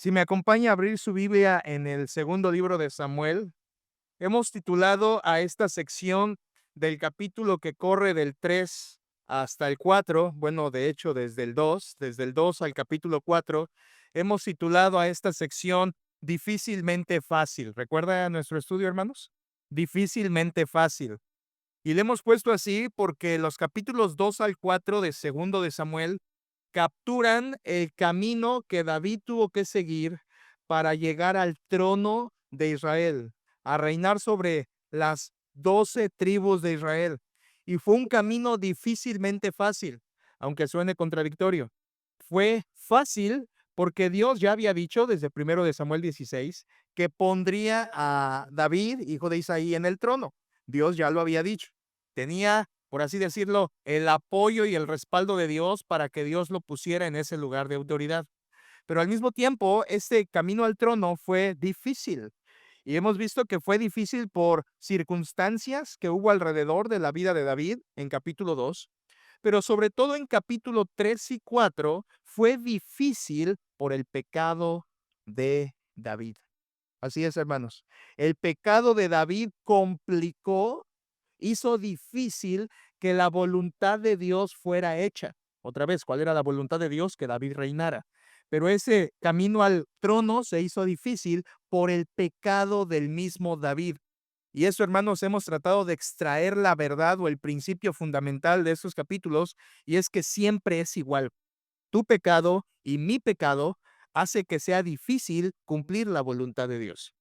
Si me acompaña a abrir su Biblia en el segundo libro de Samuel, hemos titulado a esta sección del capítulo que corre del 3 hasta el 4, bueno, de hecho desde el 2 al capítulo 4, hemos titulado a esta sección Difícilmente fácil. ¿Recuerda nuestro estudio, hermanos? Difícilmente fácil. Y le hemos puesto así porque los capítulos 2 al 4 de segundo de Samuel capturan el camino que David tuvo que seguir para llegar al trono de Israel, a reinar sobre las 12 tribus de Israel. Y fue un camino difícilmente fácil, aunque suene contradictorio. Fue fácil porque Dios ya había dicho desde primero de Samuel 16 que pondría a David, hijo de Isaí, en el trono. Dios ya lo había dicho. Tenía, por así decirlo, el apoyo y el respaldo de Dios para que Dios lo pusiera en ese lugar de autoridad. Pero al mismo tiempo, este camino al trono fue difícil. Y hemos visto que fue difícil por circunstancias que hubo alrededor de la vida de David en capítulo 2, pero sobre todo en capítulo 3 y 4 fue difícil por el pecado de David. Así es, hermanos. El pecado de David complicó, hizo difícil que la voluntad de Dios fuera hecha. Otra vez, ¿cuál era la voluntad de Dios? Que David reinara. Pero ese camino al trono se hizo difícil por el pecado del mismo David. Y eso, hermanos, hemos tratado de extraer la verdad o el principio fundamental de estos capítulos, y es que siempre es igual. Tu pecado y mi pecado hace que sea difícil cumplir la voluntad de Dios.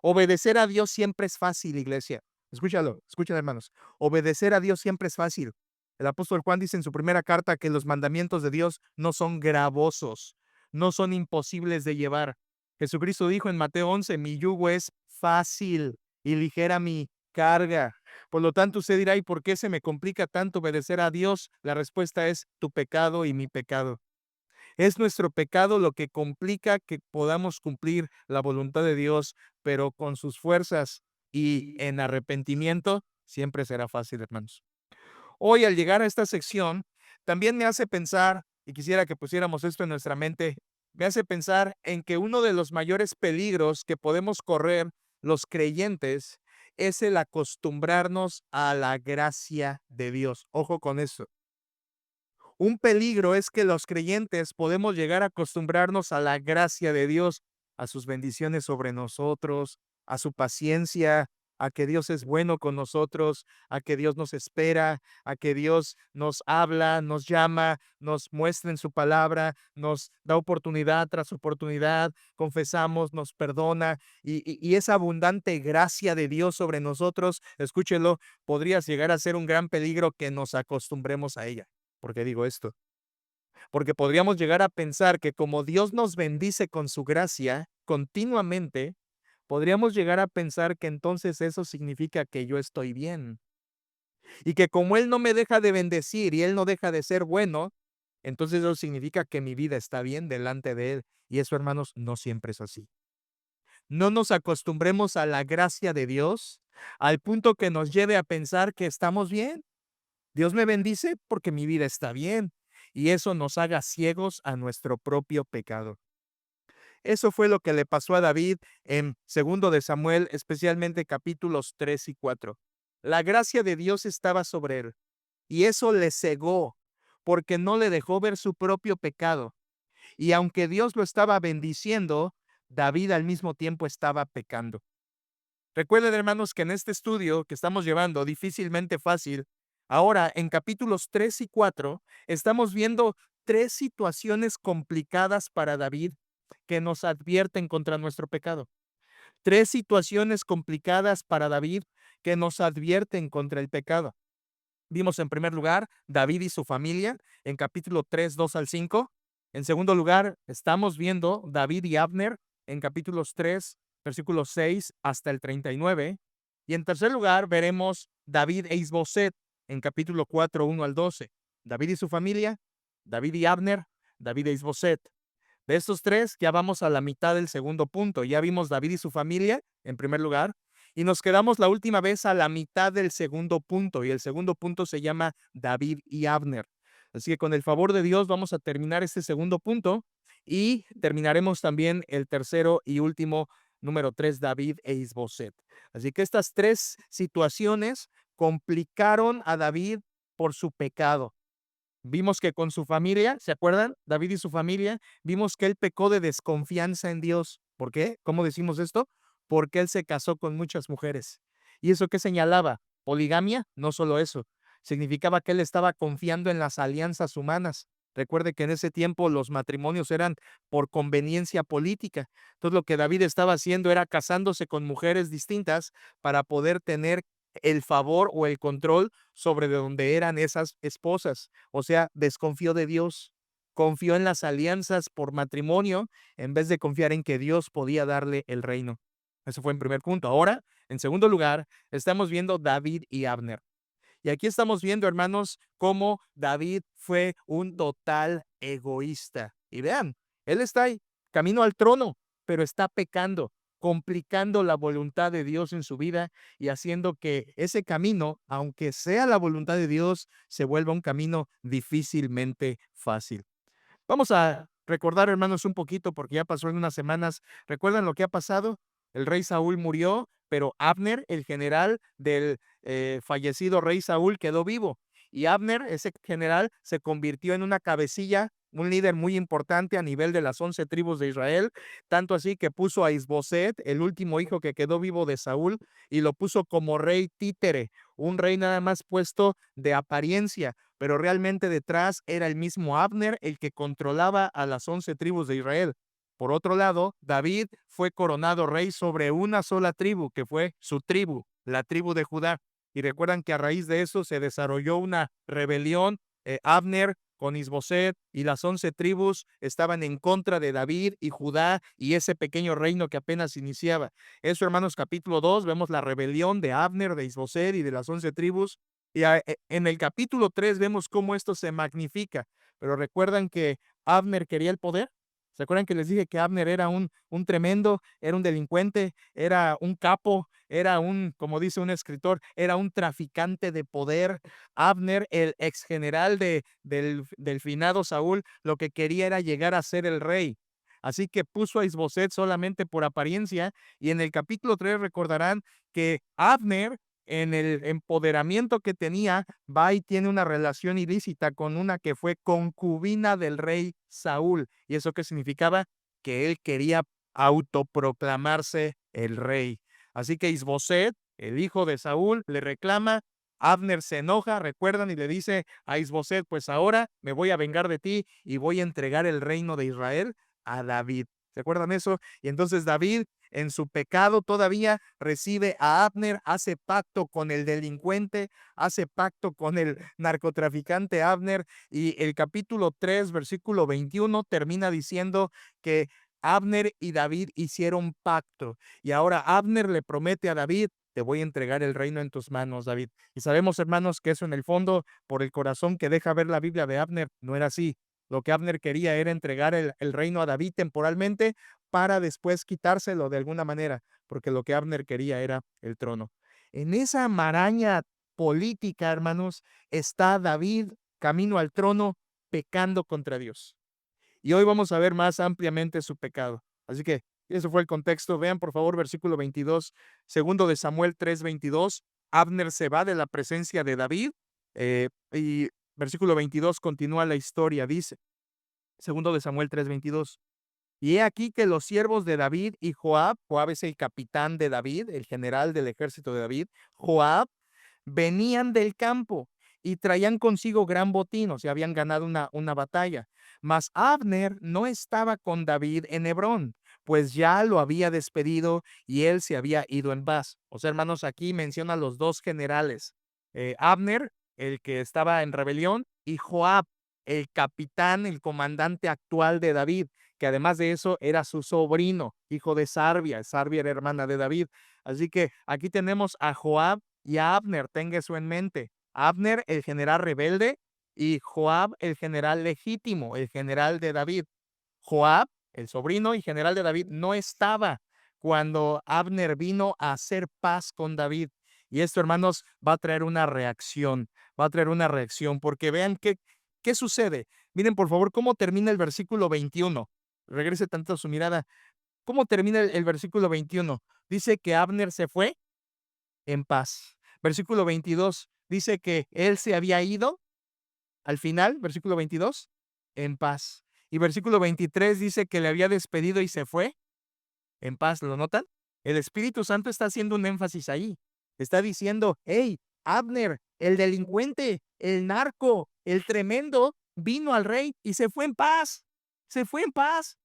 Obedecer a Dios siempre es fácil, iglesia. Escuchen, hermanos. Obedecer a Dios siempre es fácil. El apóstol Juan dice en su primera carta que los mandamientos de Dios no son gravosos, no son imposibles de llevar. Jesucristo dijo en Mateo 11, mi yugo es fácil y ligera mi carga. Por lo tanto, usted dirá, ¿y por qué se me complica tanto obedecer a Dios? La respuesta es tu pecado y mi pecado. Es nuestro pecado lo que complica que podamos cumplir la voluntad de Dios, pero con sus fuerzas y en arrepentimiento siempre será fácil, hermanos. Hoy, al llegar a esta sección, también me hace pensar, y quisiera que pusiéramos esto en nuestra mente, me hace pensar en que uno de los mayores peligros que podemos correr los creyentes es el acostumbrarnos a la gracia de Dios. Ojo con esto. Un peligro es que los creyentes podemos llegar a acostumbrarnos a la gracia de Dios, a sus bendiciones sobre nosotros, a su paciencia, a que Dios es bueno con nosotros, a que Dios nos espera, a que Dios nos habla, nos llama, nos muestra en su palabra, nos da oportunidad tras oportunidad, confesamos, nos perdona y esa abundante gracia de Dios sobre nosotros, escúchelo, podría llegar a ser un gran peligro que nos acostumbremos a ella. ¿Por qué digo esto? Porque podríamos llegar a pensar que como Dios nos bendice con su gracia continuamente, podríamos llegar a pensar que entonces eso significa que yo estoy bien. Y que como Él no me deja de bendecir y Él no deja de ser bueno, entonces eso significa que mi vida está bien delante de Él. Y eso, hermanos, no siempre es así. No nos acostumbremos a la gracia de Dios al punto que nos lleve a pensar que estamos bien. Dios me bendice porque mi vida está bien y eso nos haga ciegos a nuestro propio pecado. Eso fue lo que le pasó a David en segundo de Samuel, especialmente capítulos 3 y 4. La gracia de Dios estaba sobre él y eso le cegó porque no le dejó ver su propio pecado. Y aunque Dios lo estaba bendiciendo, David al mismo tiempo estaba pecando. Recuerden, hermanos, que en este estudio que estamos llevando, difícilmente fácil, ahora en capítulos 3 y 4 estamos viendo tres situaciones complicadas para David que nos advierten contra nuestro pecado. Tres situaciones complicadas para David que nos advierten contra el pecado. Vimos en primer lugar David y su familia en capítulo 3, 2 al 5. En segundo lugar, estamos viendo David y Abner en capítulos 3, versículos 6 hasta el 39. Y en tercer lugar, veremos David e Isboset en capítulo 4, 1 al 12. David y su familia, David y Abner, David e Isboset. De estos tres, ya vamos a la mitad del segundo punto. Ya vimos David y su familia, en primer lugar, y nos quedamos la última vez a la mitad del segundo punto, y el segundo punto se llama David y Abner. Así que con el favor de Dios vamos a terminar este segundo punto Y terminaremos también el tercero y último, número 3, David e Isboset. Así que estas tres situaciones complicaron a David por su pecado. Vimos que con su familia, ¿se acuerdan? David y su familia, vimos que él pecó de desconfianza en Dios. ¿Por qué? ¿Cómo decimos esto? Porque él se casó con muchas mujeres. ¿Y eso qué señalaba? Poligamia, no solo eso. Significaba que él estaba confiando en las alianzas humanas. Recuerde que en ese tiempo los matrimonios eran por conveniencia política. Entonces lo que David estaba haciendo era casándose con mujeres distintas para poder tener el favor o el control sobre de donde eran esas esposas. O sea, desconfió de Dios, confió en las alianzas por matrimonio en vez de confiar en que Dios podía darle el reino. Eso fue en primer punto. Ahora, en segundo lugar, estamos viendo David y Abner. Y aquí estamos viendo, hermanos, cómo David fue un total egoísta. Y vean, él está ahí, camino al trono, pero está pecando, complicando la voluntad de Dios en su vida y haciendo que ese camino, aunque sea la voluntad de Dios, se vuelva un camino difícilmente fácil. Vamos a recordar, hermanos, un poquito, porque ya pasó en unas semanas. ¿Recuerdan lo que ha pasado? El rey Saúl murió, pero Abner, el general del fallecido rey Saúl, quedó vivo. Y Abner, ese general, se convirtió en una cabecilla, un líder muy importante a nivel de las 11 tribus de Israel, tanto así que puso a Isboset, el último hijo que quedó vivo de Saúl, y lo puso como rey títere, un rey nada más puesto de apariencia, pero realmente detrás era el mismo Abner el que controlaba a las 11 tribus de Israel. Por otro lado, David fue coronado rey sobre una sola tribu, que fue su tribu, la tribu de Judá. Y recuerdan que a raíz de eso se desarrolló una rebelión. Abner con Isboset y las 11 tribus estaban en contra de David y Judá y ese pequeño reino que apenas iniciaba. Eso, hermanos, capítulo 2, vemos la rebelión de Abner, de Isboset y de las 11 tribus. Y en el capítulo 3 vemos cómo esto se magnifica. Pero recuerdan que Abner quería el poder. ¿Se acuerdan que les dije que Abner era un tremendo, era un delincuente, era un capo, era un, como dice un escritor, era un traficante de poder? Abner, el ex general del finado Saúl, lo que quería era llegar a ser el rey. Así que puso a Isboset solamente por apariencia. Y en el capítulo 3 recordarán que Abner, en el empoderamiento que tenía, va y tiene una relación ilícita con una que fue concubina del rey Saúl. ¿Y eso qué significaba? Que él quería autoproclamarse el rey. Así que Isboset, el hijo de Saúl, le reclama. Abner se enoja, recuerdan, y le dice a Isboset, pues ahora me voy a vengar de ti y voy a entregar el reino de Israel a David. ¿Se acuerdan eso? Y entonces David, en su pecado todavía, recibe a Abner, hace pacto con el delincuente, hace pacto con el narcotraficante Abner, y el capítulo 3, versículo 21, termina diciendo que Abner y David hicieron pacto, y ahora Abner le promete a David: te voy a entregar el reino en tus manos, David. Y sabemos, hermanos, que eso en el fondo, por el corazón que deja ver la Biblia de Abner, no era así. Lo que Abner quería era entregar el reino a David temporalmente para después quitárselo de alguna manera, porque lo que Abner quería era el trono. En esa maraña política, hermanos, está David camino al trono, pecando contra Dios. Y hoy vamos a ver más ampliamente su pecado. Así que eso fue el contexto. Vean, por favor, versículo 22, segundo de Samuel 3:22. Abner se va de la presencia de David, y versículo 22 continúa la historia. Dice, segundo de Samuel 3:22. Y he aquí que los siervos de David y Joab, Joab es el capitán de David, el general del ejército de David, Joab, venían del campo y traían consigo gran botín, o sea, habían ganado una batalla. Mas Abner no estaba con David en Hebrón, pues ya lo había despedido y él se había ido en paz. O sea, hermanos, aquí menciona a los dos generales, Abner, el que estaba en rebelión, y Joab, el capitán, el comandante actual de David, que además de eso era su sobrino, hijo de Sarbia. Sarbia era hermana de David. Así que aquí tenemos a Joab y a Abner, tenga eso en mente. Abner, el general rebelde, y Joab, el general legítimo, el general de David. Joab, el sobrino y general de David, no estaba cuando Abner vino a hacer paz con David. Y esto, hermanos, va a traer una reacción, va a traer una reacción, porque vean qué sucede. Miren, por favor, cómo termina el versículo 21. regrese tanto su mirada. ¿Cómo termina el versículo 21? Dice que Abner se fue en paz. Versículo 22 dice que él se había ido al final, versículo 22, en paz. Y versículo 23 dice que le había despedido y se fue en paz. ¿Lo notan? El Espíritu Santo está haciendo un énfasis ahí. Está diciendo, hey, Abner, el delincuente, el narco, el tremendo, vino al rey y se fue en paz. Se fue en paz.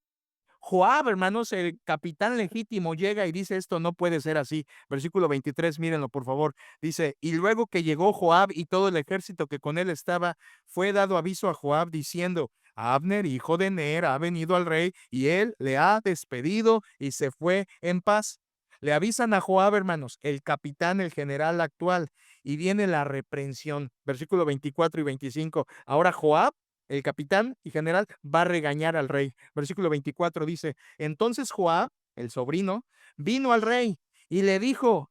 Joab, hermanos, el capitán legítimo, llega y dice, esto no puede ser así. Versículo 23, mírenlo, por favor. Dice, y luego que llegó Joab y todo el ejército que con él estaba, fue dado aviso a Joab diciendo, Abner, hijo de Ner, ha venido al rey y él le ha despedido y se fue en paz. Le avisan a Joab, hermanos, el capitán, el general actual, y viene la reprensión. Versículo 24 y 25. Ahora Joab, el capitán y general, va a regañar al rey. Versículo 24 dice, entonces Joab, el sobrino, vino al rey y le dijo,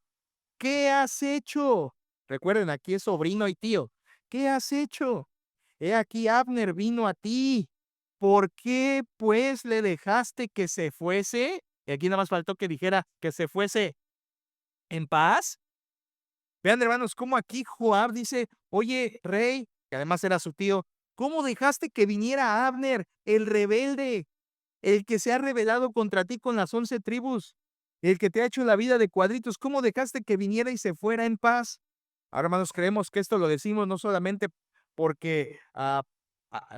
¿qué has hecho? Recuerden, aquí es sobrino y tío. ¿Qué has hecho? He aquí Abner vino a ti. ¿Por qué pues le dejaste que se fuese? Y aquí nada más faltó que dijera que se fuese en paz. Vean, hermanos, cómo aquí Joab dice, oye, rey, que además era su tío, ¿cómo dejaste que viniera Abner, el rebelde, el que se ha rebelado contra ti con las 11 tribus, el que te ha hecho la vida de cuadritos? ¿Cómo dejaste que viniera y se fuera en paz? Ahora, hermanos, creemos que esto lo decimos no solamente porque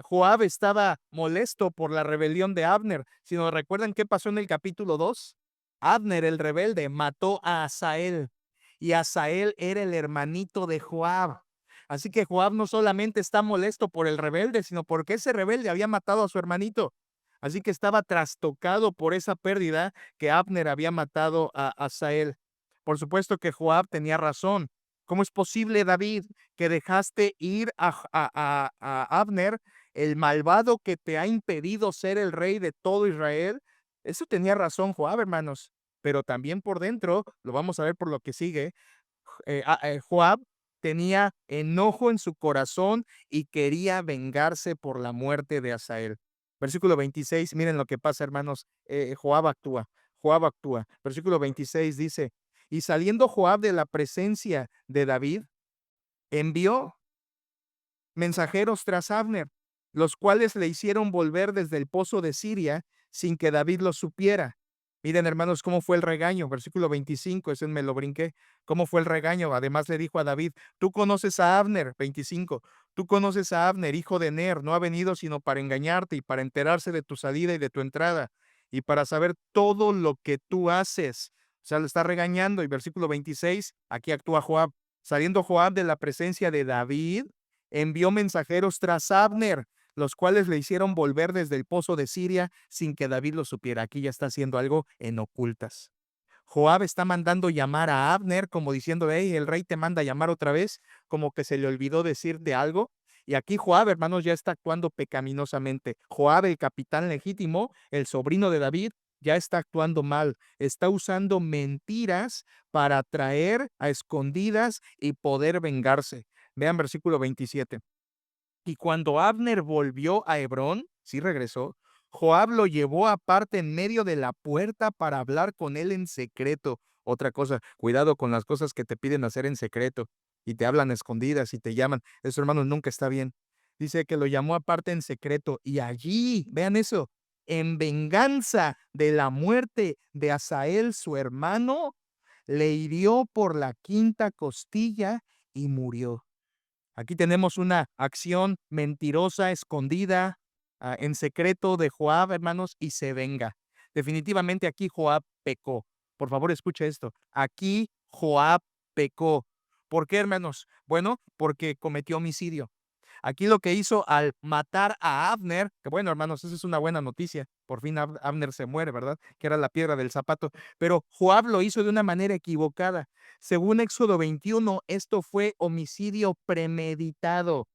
Joab estaba molesto por la rebelión de Abner, sino recuerdan qué pasó en el capítulo 2. Abner, el rebelde, mató a Asael y Asael era el hermanito de Joab. Así que Joab no solamente está molesto por el rebelde, sino porque ese rebelde había matado a su hermanito. Así que estaba trastocado por esa pérdida que Abner había matado a Asael. Por supuesto que Joab tenía razón. ¿Cómo es posible, David, que dejaste ir a Abner, el malvado que te ha impedido ser el rey de todo Israel? Eso tenía razón Joab, hermanos. Pero también por dentro, lo vamos a ver por lo que sigue, Joab tenía enojo en su corazón y quería vengarse por la muerte de Asael. Versículo 26, miren lo que pasa, hermanos. Joab actúa. Joab actúa. Versículo 26 dice, y saliendo Joab de la presencia de David, envió mensajeros tras Abner, los cuales le hicieron volver desde el pozo de Siria sin que David lo supiera. Miren, hermanos, cómo fue el regaño. Versículo 25, ese me lo brinqué. ¿Cómo fue el regaño? Además le dijo a David, tú conoces a Abner, 25, tú conoces a Abner, hijo de Ner, no ha venido sino para engañarte y para enterarse de tu salida y de tu entrada y para saber todo lo que tú haces. O sea, le está regañando. Y versículo 26, aquí actúa Joab. Saliendo Joab de la presencia de David, envió mensajeros tras Abner, los cuales le hicieron volver desde el pozo de Siria sin que David lo supiera. Aquí ya está haciendo algo en ocultas. Joab está mandando llamar a Abner, como diciendo, hey, el rey te manda a llamar otra vez, como que se le olvidó decir de algo. Y aquí Joab, hermanos, ya está actuando pecaminosamente. Joab, el capitán legítimo, el sobrino de David, ya está actuando mal. Está usando mentiras para atraer a escondidas y poder vengarse. Vean versículo 27. Y cuando Abner volvió a Hebrón, sí regresó, Joab lo llevó aparte en medio de la puerta para hablar con él en secreto. Otra cosa, cuidado con las cosas que te piden hacer en secreto y te hablan a escondidas y te llaman. Eso, hermanos, nunca está bien. Dice que lo llamó aparte en secreto y allí, vean eso, en venganza de la muerte de Asael, su hermano, le hirió por la quinta costilla y murió. Aquí tenemos una acción mentirosa, escondida, en secreto de Joab, hermanos, y se venga. Definitivamente aquí Joab pecó. Por favor, escuche esto. Aquí Joab pecó. ¿Por qué, hermanos? Bueno, porque cometió homicidio. Aquí lo que hizo al matar a Abner, que bueno, hermanos, esa es una buena noticia. Por fin Abner se muere, ¿verdad? Que era la piedra del zapato. Pero Joab lo hizo de una manera equivocada. Según Éxodo 21, esto fue homicidio premeditado.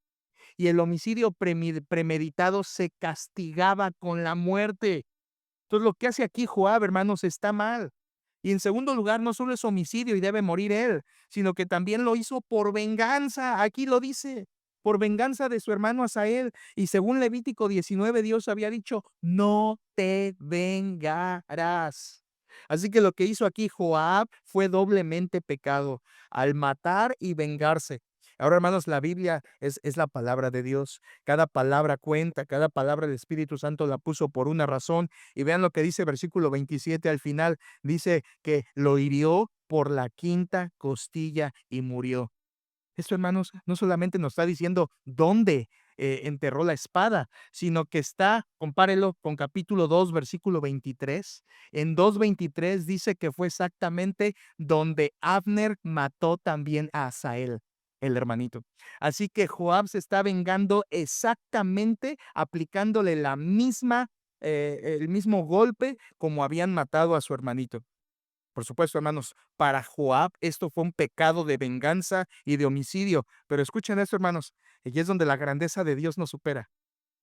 Y el homicidio premeditado se castigaba con la muerte. Entonces, lo que hace aquí Joab, hermanos, está mal. Y en segundo lugar, no solo es homicidio y debe morir él, sino que también lo hizo por venganza. Aquí lo dice. por venganza de su hermano Asael. Y según Levítico 19, Dios había dicho, no te vengarás. Así que lo que hizo aquí Joab fue doblemente pecado al matar y vengarse. Ahora, hermanos, la Biblia es la palabra de Dios. Cada palabra cuenta, cada palabra del Espíritu Santo la puso por una razón. Y vean lo que dice versículo 27 al final. Dice que lo hirió por la quinta costilla y murió. Esto, hermanos, no solamente nos está diciendo dónde enterró la espada, sino que está, compárelo con capítulo 2, versículo 23. En 2:23 dice que fue exactamente donde Abner mató también a Asael, el hermanito. Así que Joab se está vengando exactamente aplicándole el mismo golpe como habían matado a su hermanito. Por supuesto, hermanos, para Joab esto fue un pecado de venganza y de homicidio. Pero escuchen esto, hermanos, y es donde la grandeza de Dios nos supera.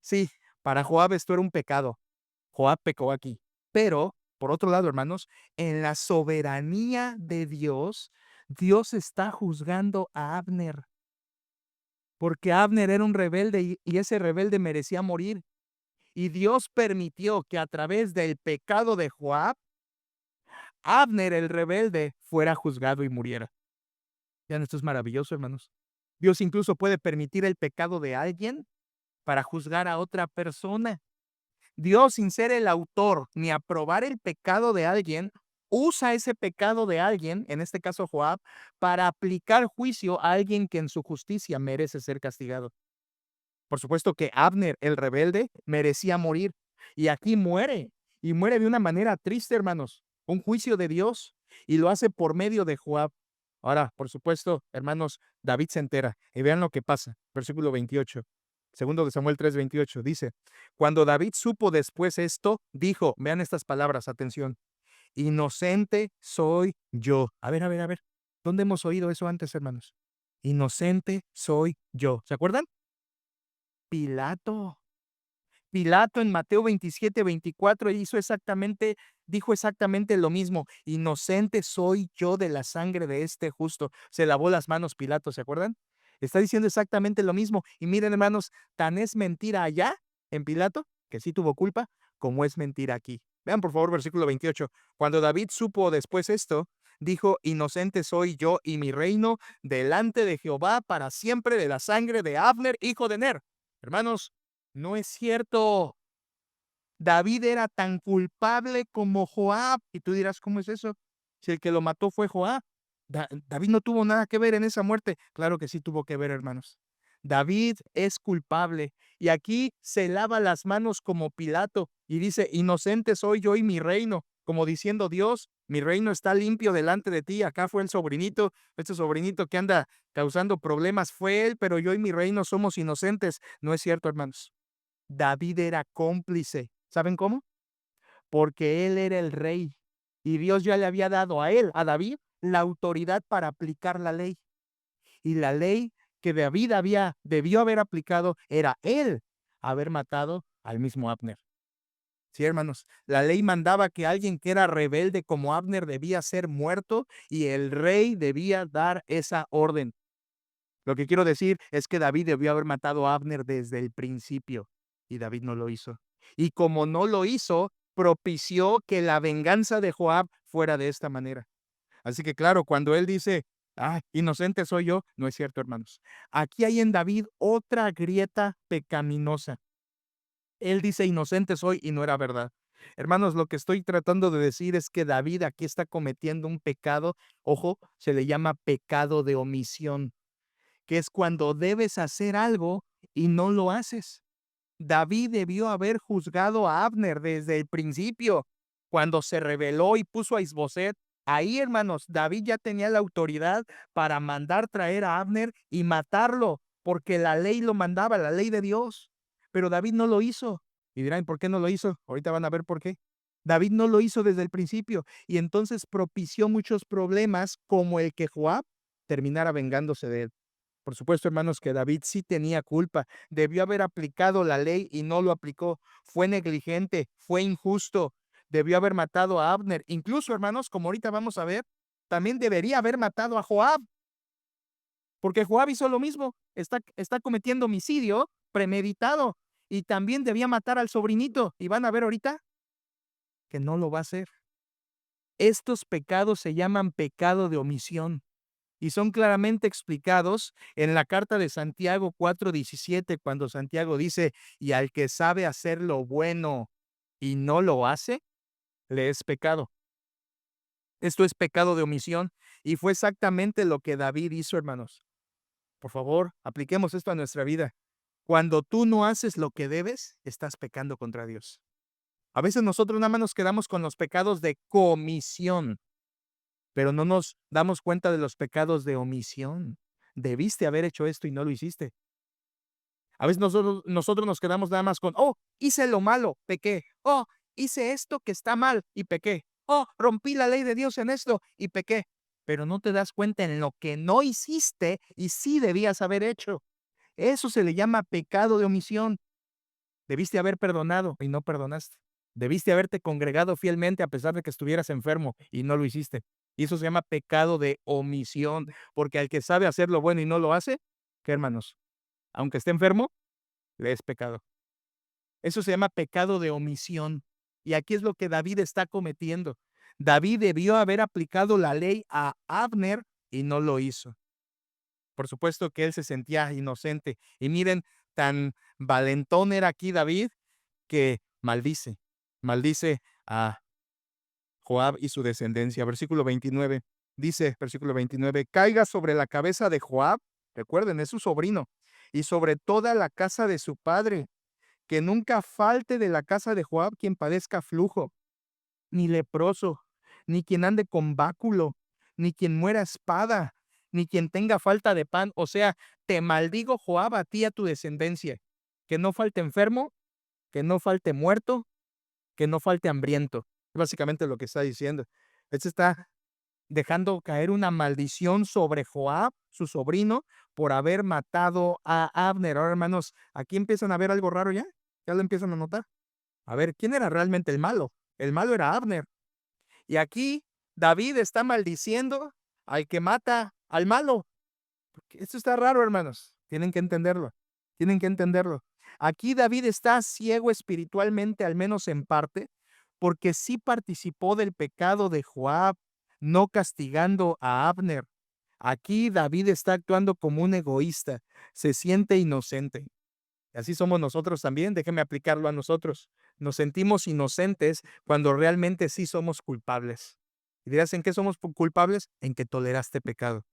Sí, para Joab esto era un pecado. Joab pecó aquí. Pero, por otro lado, hermanos, en la soberanía de Dios, Dios está juzgando a Abner, porque Abner era un rebelde y ese rebelde merecía morir. Y Dios permitió que a través del pecado de Joab, Abner el rebelde fuera juzgado y muriera. Vean, esto es maravilloso, hermanos. Dios incluso puede permitir el pecado de alguien para juzgar a otra persona. Dios, sin ser el autor ni aprobar el pecado de alguien, usa ese pecado de alguien, en este caso Joab, para aplicar juicio a alguien que en su justicia merece ser castigado. Por supuesto que Abner, el rebelde, merecía morir. Y aquí muere. Y muere de una manera triste, hermanos. Un juicio de Dios. Y lo hace por medio de Joab. Ahora, por supuesto, hermanos, David se entera. Y vean lo que pasa. Versículo 28. Segundo de Samuel 3:28. Dice, cuando David supo después esto, dijo, vean estas palabras, atención. Inocente soy yo. A ver, a ver, a ver. ¿Dónde hemos oído eso antes, hermanos? Inocente soy yo. ¿Se acuerdan? Pilato. Pilato en Mateo 27:24 dijo exactamente lo mismo. Inocente soy yo de la sangre de este justo. Se lavó las manos Pilato, ¿se acuerdan? Está diciendo exactamente lo mismo. Y miren, hermanos, tan es mentira allá en Pilato, que sí tuvo culpa, como es mentira aquí. Vean, por favor, versículo 28. Cuando David supo después esto, dijo, inocente soy yo y mi reino delante de Jehová para siempre de la sangre de Abner, hijo de Ner. Hermanos, no es cierto. David era tan culpable como Joab. Y tú dirás, ¿cómo es eso? Si el que lo mató fue Joab. David no tuvo nada que ver en esa muerte. Claro que sí tuvo que ver, hermanos. David es culpable. Y aquí se lava las manos como Pilato y dice, inocente soy yo y mi reino. Como diciendo, Dios, mi reino está limpio delante de ti. Acá fue el sobrinito, este sobrinito que anda causando problemas fue él, pero yo y mi reino somos inocentes. No es cierto, hermanos. David era cómplice. ¿Saben cómo? Porque él era el rey y Dios ya le había dado a él, a David, la autoridad para aplicar la ley. Y la ley que David debió haber aplicado era él haber matado al mismo Abner. Sí, hermanos, la ley mandaba que alguien que era rebelde como Abner debía ser muerto y el rey debía dar esa orden. Lo que quiero decir es que David debió haber matado a Abner desde el principio y David no lo hizo. Y como no lo hizo, propició que la venganza de Joab fuera de esta manera. Así que claro, cuando él dice, inocente soy yo, no es cierto, hermanos. Aquí hay en David otra grieta pecaminosa. Él dice, inocente soy y no era verdad. Hermanos, lo que estoy tratando de decir es que David aquí está cometiendo un pecado, ojo, se le llama pecado de omisión, que es cuando debes hacer algo y no lo haces. David debió haber juzgado a Abner desde el principio, cuando se rebeló y puso a Isboset. Ahí, hermanos, David ya tenía la autoridad para mandar traer a Abner y matarlo, porque la ley lo mandaba, la ley de Dios. Pero David no lo hizo. Y dirán, ¿por qué no lo hizo? Ahorita van a ver por qué. David no lo hizo desde el principio y entonces propició muchos problemas como el que Joab terminara vengándose de él. Por supuesto, hermanos, que David sí tenía culpa. Debió haber aplicado la ley y no lo aplicó. Fue negligente, fue injusto. Debió haber matado a Abner. Incluso, hermanos, como ahorita vamos a ver, también debería haber matado a Joab, porque Joab hizo lo mismo, está cometiendo homicidio premeditado y también debía matar al sobrinito. Y van a ver ahorita que no lo va a hacer. Estos pecados se llaman pecado de omisión y son claramente explicados en la carta de Santiago 4:17, cuando Santiago dice, y al que sabe hacer lo bueno y no lo hace, le es pecado. Esto es pecado de omisión y fue exactamente lo que David hizo, hermanos. Por favor, apliquemos esto a nuestra vida. Cuando tú no haces lo que debes, estás pecando contra Dios. A veces nosotros nada más nos quedamos con los pecados de comisión, pero no nos damos cuenta de los pecados de omisión. Debiste haber hecho esto y no lo hiciste. A veces nosotros nos quedamos nada más con, oh, hice lo malo, pequé. Oh, hice esto que está mal y pequé. Oh, rompí la ley de Dios en esto y pequé. Pero no te das cuenta en lo que no hiciste y sí debías haber hecho. Eso se le llama pecado de omisión. Debiste haber perdonado y no perdonaste. Debiste haberte congregado fielmente a pesar de que estuvieras enfermo y no lo hiciste. Y eso se llama pecado de omisión, porque al que sabe hacer lo bueno y no lo hace, ¿qué, hermanos? Aunque esté enfermo, le es pecado. Eso se llama pecado de omisión. Y aquí es lo que David está cometiendo. David debió haber aplicado la ley a Abner y no lo hizo. Por supuesto que él se sentía inocente. Y miren, tan valentón era aquí David que maldice a Joab y su descendencia. Versículo 29, dice, versículo 29, caiga sobre la cabeza de Joab, recuerden, es su sobrino, y sobre toda la casa de su padre, que nunca falte de la casa de Joab quien padezca flujo, ni leproso, ni quien ande con báculo, ni quien muera a espada, ni quien tenga falta de pan. O sea, te maldigo, Joab, a ti y a tu descendencia, que no falte enfermo, que no falte muerto, que no falte hambriento. Es básicamente lo que está diciendo. Él se está dejando caer una maldición sobre Joab, su sobrino, por haber matado a Abner. Ahora, hermanos, aquí empiezan a ver algo raro ya. Ya lo empiezan a notar. A ver, ¿quién era realmente el malo? El malo era Abner. Y aquí David está maldiciendo al que mata al malo. Esto está raro, hermanos. Tienen que entenderlo. Tienen que entenderlo. Aquí David está ciego espiritualmente, al menos en parte, porque sí participó del pecado de Joab, no castigando a Abner. Aquí David está actuando como un egoísta, se siente inocente. Y así somos nosotros también, déjeme aplicarlo a nosotros. Nos sentimos inocentes cuando realmente sí somos culpables. ¿Y dirás en qué somos culpables? En que toleraste pecado.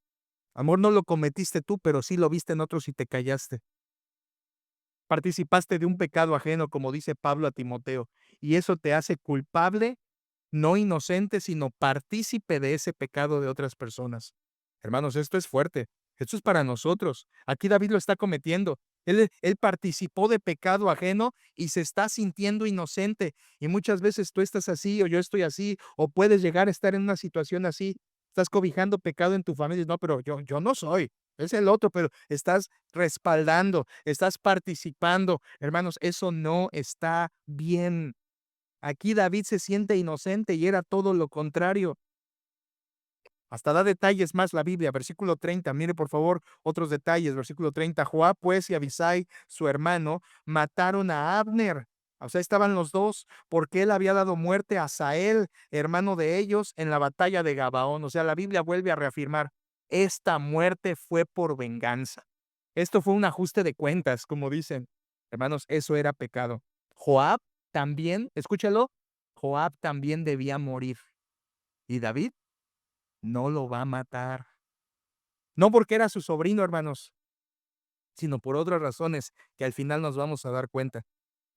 Amor, no lo cometiste tú, pero sí lo viste en otros y te callaste. Participaste de un pecado ajeno, como dice Pablo a Timoteo, y eso te hace culpable, no inocente, sino partícipe de ese pecado de otras personas. Hermanos, esto es fuerte. Esto es para nosotros. Aquí David lo está cometiendo. Él participó de pecado ajeno y se está sintiendo inocente. Y muchas veces tú estás así o yo estoy así o puedes llegar a estar en una situación así. Estás cobijando pecado en tu familia. No, pero yo no soy. Es el otro, pero estás respaldando, estás participando. Hermanos, eso no está bien. Aquí David se siente inocente y era todo lo contrario. Hasta da detalles más la Biblia, versículo 30, mire por favor otros detalles, versículo 30, Joab pues y Abisai, su hermano, mataron a Abner. O sea, estaban los dos, porque él había dado muerte a Asael, hermano de ellos, en la batalla de Gabaón. O sea, la Biblia vuelve a reafirmar, esta muerte fue por venganza. Esto fue un ajuste de cuentas, como dicen. Hermanos, eso era pecado. Joab también, escúchalo, Joab también debía morir. ¿Y David? No lo va a matar. No porque era su sobrino, hermanos, sino por otras razones que al final nos vamos a dar cuenta.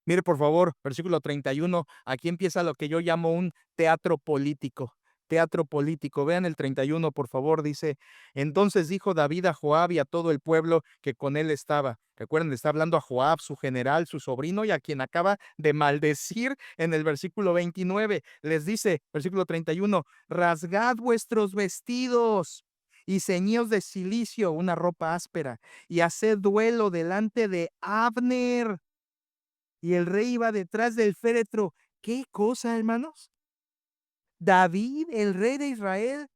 Mire, por favor, versículo 31, aquí empieza lo que yo llamo un teatro político. Teatro político. Vean el 31, por favor, dice, entonces dijo David a Joab y a todo el pueblo que con él estaba. Recuerden, está hablando a Joab, su general, su sobrino, y a quien acaba de maldecir en el versículo 29. Les dice, versículo 31, rasgad vuestros vestidos y ceñíos de cilicio, una ropa áspera, y haced duelo delante de Abner. Y el rey iba detrás del féretro. ¿Qué cosa, hermanos? David, el rey de Israel,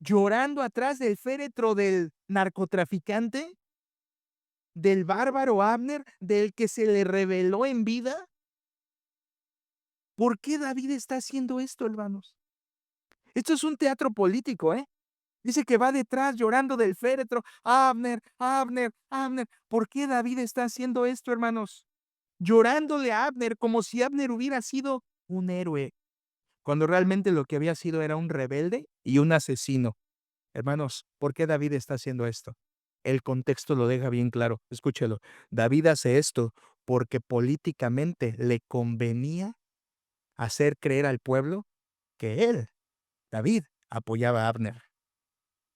llorando atrás del féretro del narcotraficante, del bárbaro Abner, del que se le reveló en vida. ¿Por qué David está haciendo esto, hermanos? Esto es un teatro político, ¿eh? Dice que va detrás llorando del féretro. Abner, Abner, Abner. ¿Por qué David está haciendo esto, hermanos? Llorándole a Abner como si Abner hubiera sido un héroe, cuando realmente lo que había sido era un rebelde y un asesino. Hermanos, ¿por qué David está haciendo esto? El contexto lo deja bien claro. Escúchelo. David hace esto porque políticamente le convenía hacer creer al pueblo que él, David, apoyaba a Abner.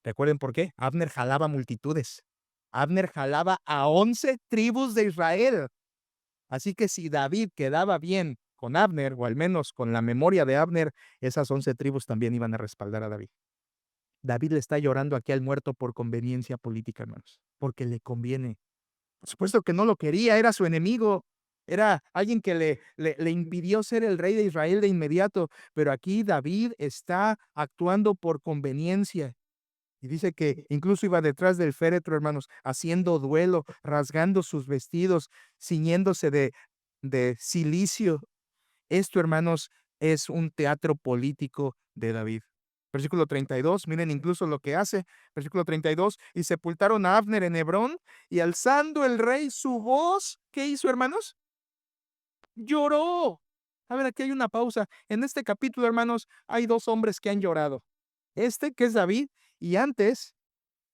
¿Recuerden por qué? Abner jalaba multitudes. Abner jalaba a 11 tribus de Israel. Así que si David quedaba bien con Abner, o al menos con la memoria de Abner, esas 11 tribus también iban a respaldar a David. David le está llorando aquí al muerto por conveniencia política, hermanos, porque le conviene. Por supuesto que no lo quería, era su enemigo, era alguien que le impidió ser el rey de Israel de inmediato, pero aquí David está actuando por conveniencia. Y dice que incluso iba detrás del féretro, hermanos, haciendo duelo, rasgando sus vestidos, ciñéndose de cilicio. Esto, hermanos, es un teatro político de David. Versículo 32, miren incluso lo que hace. Versículo 32, y sepultaron a Abner en Hebrón, y alzando el rey su voz, ¿qué hizo, hermanos? Lloró. A ver, aquí hay una pausa. En este capítulo, hermanos, hay dos hombres que han llorado. Este, que es David, y antes,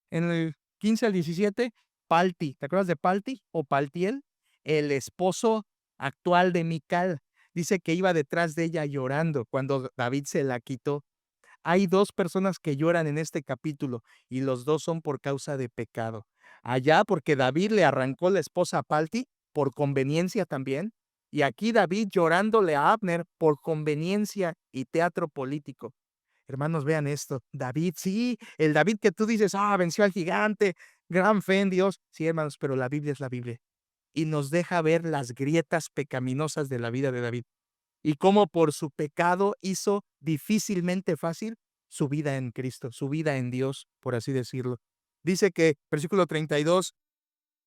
en el 15 al 17, Palti. ¿Te acuerdas de Palti o Paltiel? El esposo actual de Mical. Dice que iba detrás de ella llorando cuando David se la quitó. Hay dos personas que lloran en este capítulo y los dos son por causa de pecado. Allá porque David le arrancó la esposa a Palti por conveniencia también. Y aquí David llorándole a Abner por conveniencia y teatro político. Hermanos, vean esto. David, sí, el David que tú dices, venció al gigante, gran fe en Dios. Sí, hermanos, pero la Biblia es la Biblia y nos deja ver las grietas pecaminosas de la vida de David y cómo por su pecado hizo difícilmente fácil su vida en Cristo, su vida en Dios, por así decirlo. Dice que, versículo 32,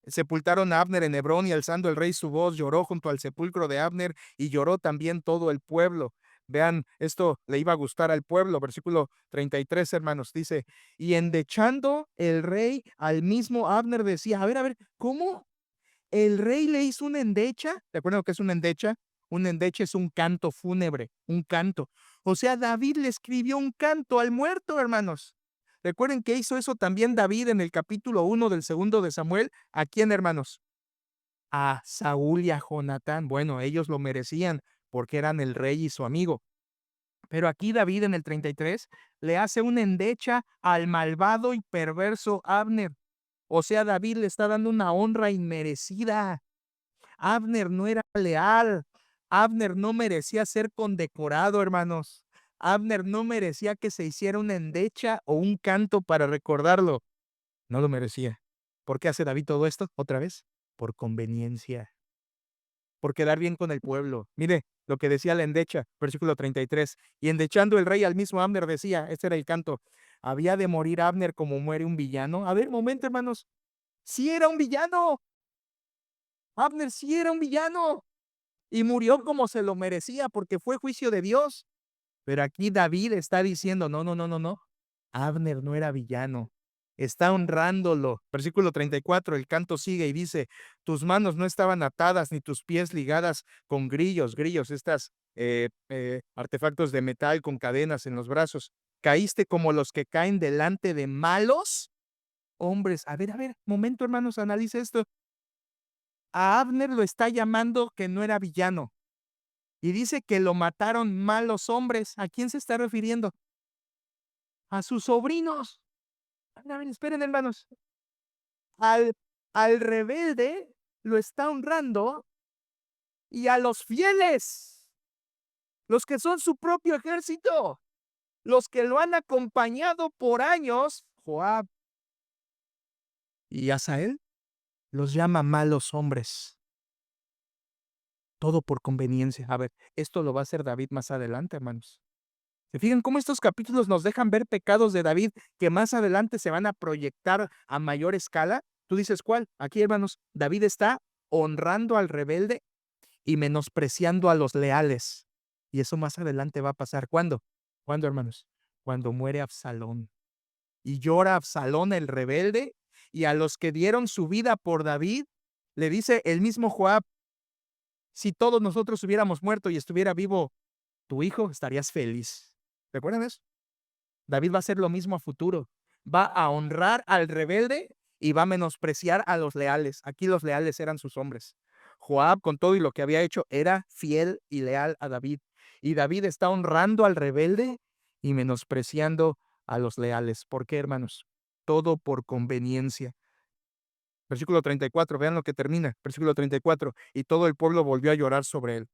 sepultaron a Abner en Hebrón y alzando el rey su voz, lloró junto al sepulcro de Abner y lloró también todo el pueblo. Vean, esto le iba a gustar al pueblo. Versículo 33, hermanos, dice, y endechando el rey al mismo Abner decía, a ver, ¿cómo? El rey le hizo una endecha. ¿De acuerdo que es una endecha? Un endeche es un canto fúnebre, un canto. O sea, David le escribió un canto al muerto, hermanos. Recuerden que hizo eso también David en el capítulo 1 del segundo de Samuel. ¿A quién, hermanos? A Saúl y a Jonatán. Bueno, ellos lo merecían porque eran el rey y su amigo. Pero aquí David en el 33 le hace una endecha al malvado y perverso Abner. O sea, David le está dando una honra inmerecida. Abner no era leal. Abner no merecía ser condecorado, hermanos. Abner no merecía que se hiciera una endecha o un canto para recordarlo. No lo merecía. ¿Por qué hace David todo esto otra vez? Por conveniencia, por quedar bien con el pueblo. Mire lo que decía la endecha, versículo 33. Y endechando el rey al mismo Abner decía, este era el canto, ¿había de morir Abner como muere un villano? A ver, momento, hermanos. Sí era un villano. Abner sí era un villano. Y murió como se lo merecía porque fue juicio de Dios. Pero aquí David está diciendo, no, no, no, no, no. Abner no era villano. Está honrándolo. Versículo 34, el canto sigue y dice, tus manos no estaban atadas ni tus pies ligadas con grillos, estas artefactos de metal con cadenas en los brazos. Caíste como los que caen delante de malos hombres. A ver, momento, hermanos, analice esto. A Abner lo está llamando que no era villano. Y dice que lo mataron malos hombres. ¿A quién se está refiriendo? A sus sobrinos. A ver, esperen, hermanos. Al, al rebelde lo está honrando y a los fieles, los que son su propio ejército, los que lo han acompañado por años, Joab y Asael, los llama malos hombres. Todo por conveniencia. A ver, esto lo va a hacer David más adelante, hermanos. ¿Se fijan cómo estos capítulos nos dejan ver pecados de David que más adelante se van a proyectar a mayor escala? Tú dices, ¿cuál? Aquí, hermanos, David está honrando al rebelde y menospreciando a los leales. Y eso más adelante va a pasar. ¿Cuándo? ¿Cuándo, hermanos? Cuando muere Absalón. Y llora Absalón el rebelde, y a los que dieron su vida por David, le dice el mismo Joab, si todos nosotros hubiéramos muerto y estuviera vivo tu hijo, estarías feliz. ¿Recuerdan eso? David va a hacer lo mismo a futuro. Va a honrar al rebelde y va a menospreciar a los leales. Aquí los leales eran sus hombres. Joab, con todo y lo que había hecho, era fiel y leal a David. Y David está honrando al rebelde y menospreciando a los leales. ¿Por qué, hermanos? Todo por conveniencia. Versículo 34, vean lo que termina. Versículo 34, y todo el pueblo volvió a llorar sobre él.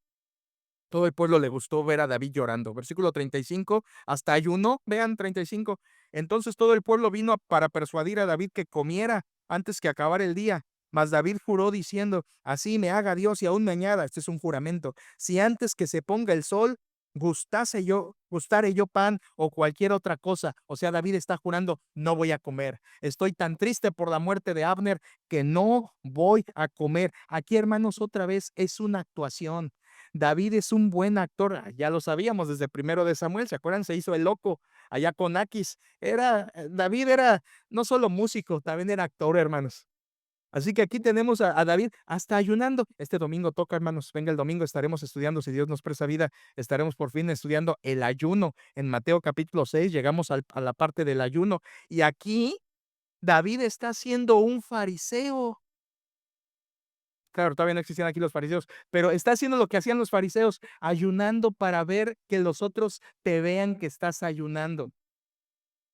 Todo el pueblo le gustó ver a David llorando. Versículo 35, hasta ayunó, vean 35. Entonces todo el pueblo vino para persuadir a David que comiera antes que acabara el día. Mas David juró diciendo, así me haga Dios y aún me añada, este es un juramento, si antes que se ponga el sol gustare yo pan o cualquier otra cosa. O sea, David está jurando, no voy a comer. Estoy tan triste por la muerte de Abner que no voy a comer. Aquí, hermanos, otra vez es una actuación. David es un buen actor, ya lo sabíamos desde primero de Samuel, ¿se acuerdan? Se hizo el loco allá con Aquis. David era no solo músico, también era actor, hermanos. Así que aquí tenemos a David hasta ayunando. Este domingo toca, hermanos. Venga, el domingo estaremos estudiando, si Dios nos presta vida, estaremos por fin estudiando el ayuno. En Mateo capítulo 6 llegamos a la parte del ayuno. Y aquí David está siendo un fariseo. Claro, todavía no existían aquí los fariseos, pero está haciendo lo que hacían los fariseos, ayunando para ver que los otros te vean que estás ayunando.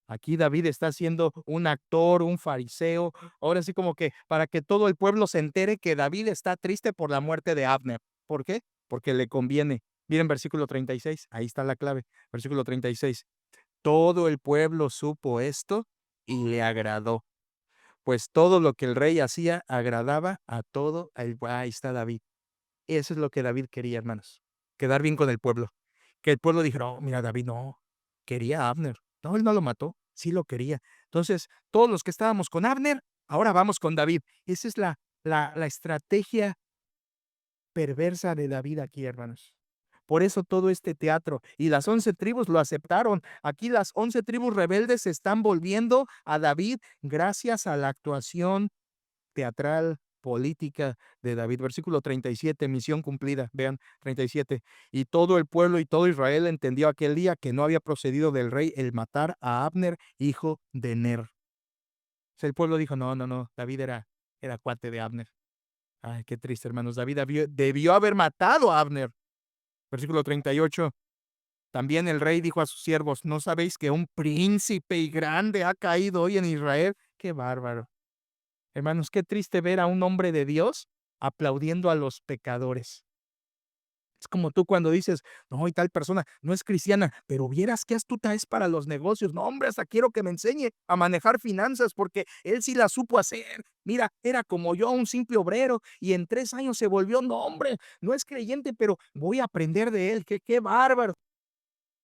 Aquí David está siendo un actor, un fariseo, ahora sí como que para que todo el pueblo se entere que David está triste por la muerte de Abner. ¿Por qué? Porque le conviene. Miren versículo 36, ahí está la clave. Versículo 36. Todo el pueblo supo esto y le agradó, pues todo lo que el rey hacía agradaba a todo el... Ahí está David. Eso es lo que David quería, hermanos. Quedar bien con el pueblo. Que el pueblo dijera, oh, mira, David no, quería a Abner. No, él no lo mató, sí lo quería. Entonces, todos los que estábamos con Abner, ahora vamos con David. Esa es la estrategia perversa de David aquí, hermanos. Por eso todo este teatro. Y las 11 tribus lo aceptaron. Aquí las 11 tribus rebeldes se están volviendo a David gracias a la actuación teatral, política de David. Versículo 37, misión cumplida. Vean, 37. Y todo el pueblo y todo Israel entendió aquel día que no había procedido del rey el matar a Abner, hijo de Ner. O sea, el pueblo dijo, no, no, no, David era cuate de Abner. Ay, qué triste, hermanos. David debió haber matado a Abner. Versículo 38. También el rey dijo a sus siervos, ¿no sabéis que un príncipe y grande ha caído hoy en Israel? Qué bárbaro. Hermanos, qué triste ver a un hombre de Dios aplaudiendo a los pecadores. Es como tú cuando dices, no, y tal persona no es cristiana, pero vieras qué astuta es para los negocios. No, hombre, hasta quiero que me enseñe a manejar finanzas porque él sí la supo hacer. Mira, era como yo, un simple obrero, y en 3 años se volvió, no, hombre, no es creyente, pero voy a aprender de él. Qué bárbaro.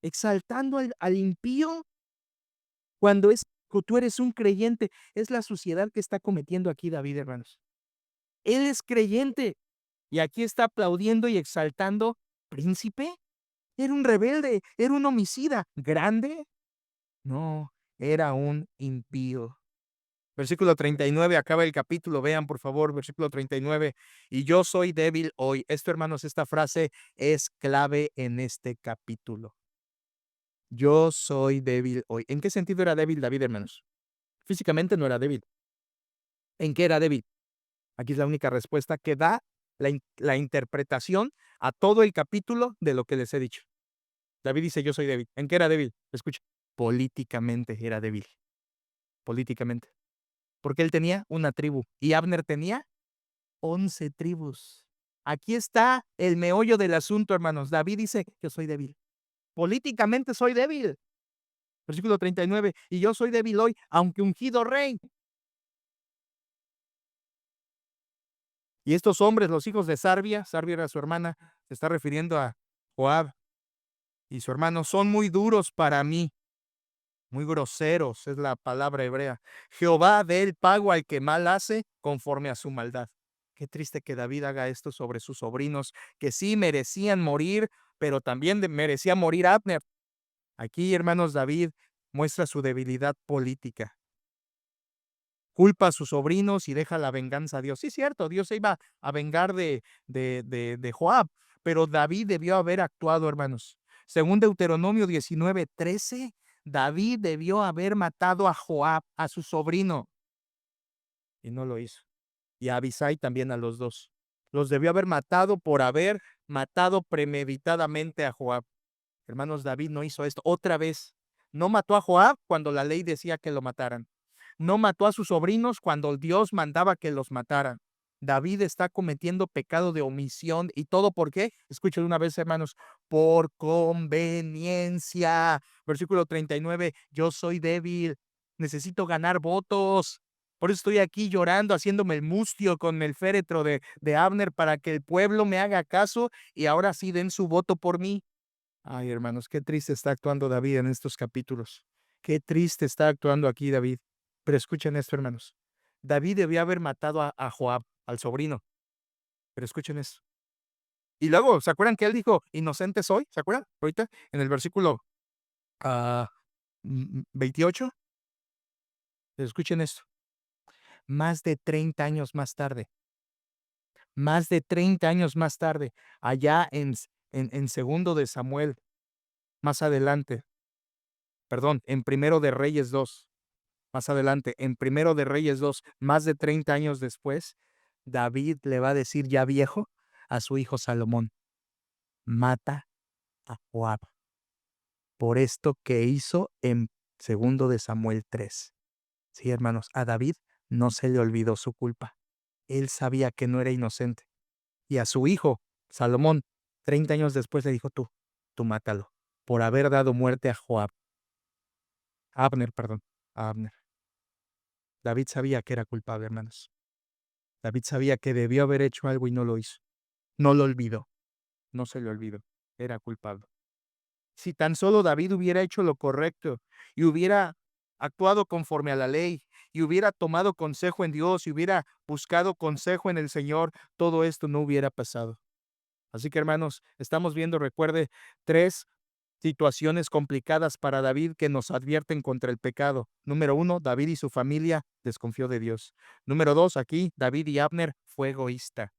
Exaltando al impío cuando tú eres un creyente. Es la suciedad que está cometiendo aquí David, hermanos. Él es creyente y aquí está aplaudiendo y exaltando. ¿Príncipe? Era un rebelde, era un homicida. ¿Grande? No, era un impío. Versículo 39, acaba el capítulo, vean por favor, versículo 39. Y yo soy débil hoy. Esto, hermanos, esta frase es clave en este capítulo. Yo soy débil hoy. ¿En qué sentido era débil David, hermanos? Físicamente no era débil. ¿En qué era débil? Aquí es la única respuesta que da la interpretación a todo el capítulo de lo que les he dicho. David dice, yo soy débil. ¿En qué era débil? Escucha, políticamente era débil. Políticamente. Porque él tenía una tribu y Abner tenía 11 tribus. Aquí está el meollo del asunto, hermanos. David dice, yo soy débil. Políticamente soy débil. Versículo 39, y yo soy débil hoy, aunque ungido rey. Y estos hombres, los hijos de Sarbia, Sarbia era su hermana, se está refiriendo a Joab, y su hermano son muy duros para mí, muy groseros, es la palabra hebrea. Jehová dé el pago al que mal hace conforme a su maldad. Qué triste que David haga esto sobre sus sobrinos, que sí merecían morir, pero también merecía morir Abner. Aquí, hermanos, David muestra su debilidad política. Culpa a sus sobrinos y deja la venganza a Dios. Sí, es cierto, Dios se iba a vengar de Joab, pero David debió haber actuado, hermanos. Según Deuteronomio 19:13, David debió haber matado a Joab, a su sobrino, y no lo hizo. Y a Abisai también, a los dos. Los debió haber matado por haber matado premeditadamente a Joab. Hermanos, David no hizo esto. Otra vez, no mató a Joab cuando la ley decía que lo mataran. No mató a sus sobrinos cuando Dios mandaba que los mataran. David está cometiendo pecado de omisión. ¿Y todo por qué? Escuchen una vez, hermanos. Por conveniencia. Versículo 39. Yo soy débil. Necesito ganar votos. Por eso estoy aquí llorando, haciéndome el mustio con el féretro de Abner para que el pueblo me haga caso y ahora sí den su voto por mí. Ay, hermanos, qué triste está actuando David en estos capítulos. Qué triste está actuando aquí David. Pero escuchen esto, hermanos. David debió haber matado a Joab, al sobrino. Pero escuchen esto. Y luego, ¿se acuerdan que él dijo, inocente soy? ¿Se acuerdan? Ahorita, en el versículo ah, 28. Escuchen esto. Más de 30 años más tarde, allá en segundo de Samuel, más adelante, perdón, en primero de Reyes 2. Más adelante, en Primero de Reyes 2, más de 30 años después, David le va a decir ya viejo a su hijo Salomón, mata a Joab por esto que hizo en segundo de Samuel 3. Sí, hermanos, a David no se le olvidó su culpa. Él sabía que no era inocente. Y a su hijo, Salomón, 30 años después le dijo tú mátalo, por haber dado muerte a Joab. Abner, perdón, a Abner. David sabía que era culpable, hermanos. David sabía que debió haber hecho algo y no lo hizo. No lo olvidó, no se le olvidó. Era culpable. Si tan solo David hubiera hecho lo correcto y hubiera actuado conforme a la ley y hubiera tomado consejo en Dios y hubiera buscado consejo en el Señor, todo esto no hubiera pasado. Así que, hermanos, estamos viendo, recuerde, tres situaciones complicadas para David que nos advierten contra el pecado. Número uno, David y su familia desconfió de Dios. Número dos, aquí David y Abner fue egoísta.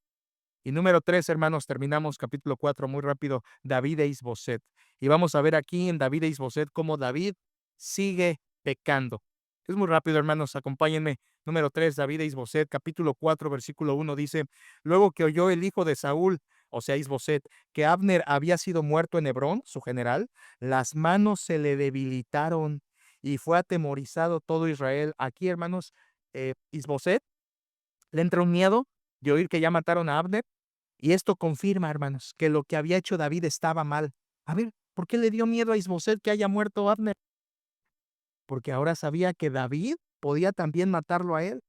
Y número tres, hermanos, terminamos capítulo 4 muy rápido, David e Isboset. Y vamos a ver aquí en David e Isboset cómo David sigue pecando. Es muy rápido, hermanos, acompáñenme. Número 3, David e Isboset, capítulo 4, versículo 1 dice, luego que oyó el hijo de Saúl, o sea, Isboset, que Abner había sido muerto en Hebrón, su general, las manos se le debilitaron y fue atemorizado todo Israel. Aquí, hermanos, Isboset le entra un miedo de oír que ya mataron a Abner y esto confirma, hermanos, que lo que había hecho David estaba mal. A ver, ¿por qué le dio miedo a Isboset que haya muerto Abner? Porque ahora sabía que David podía también matarlo a él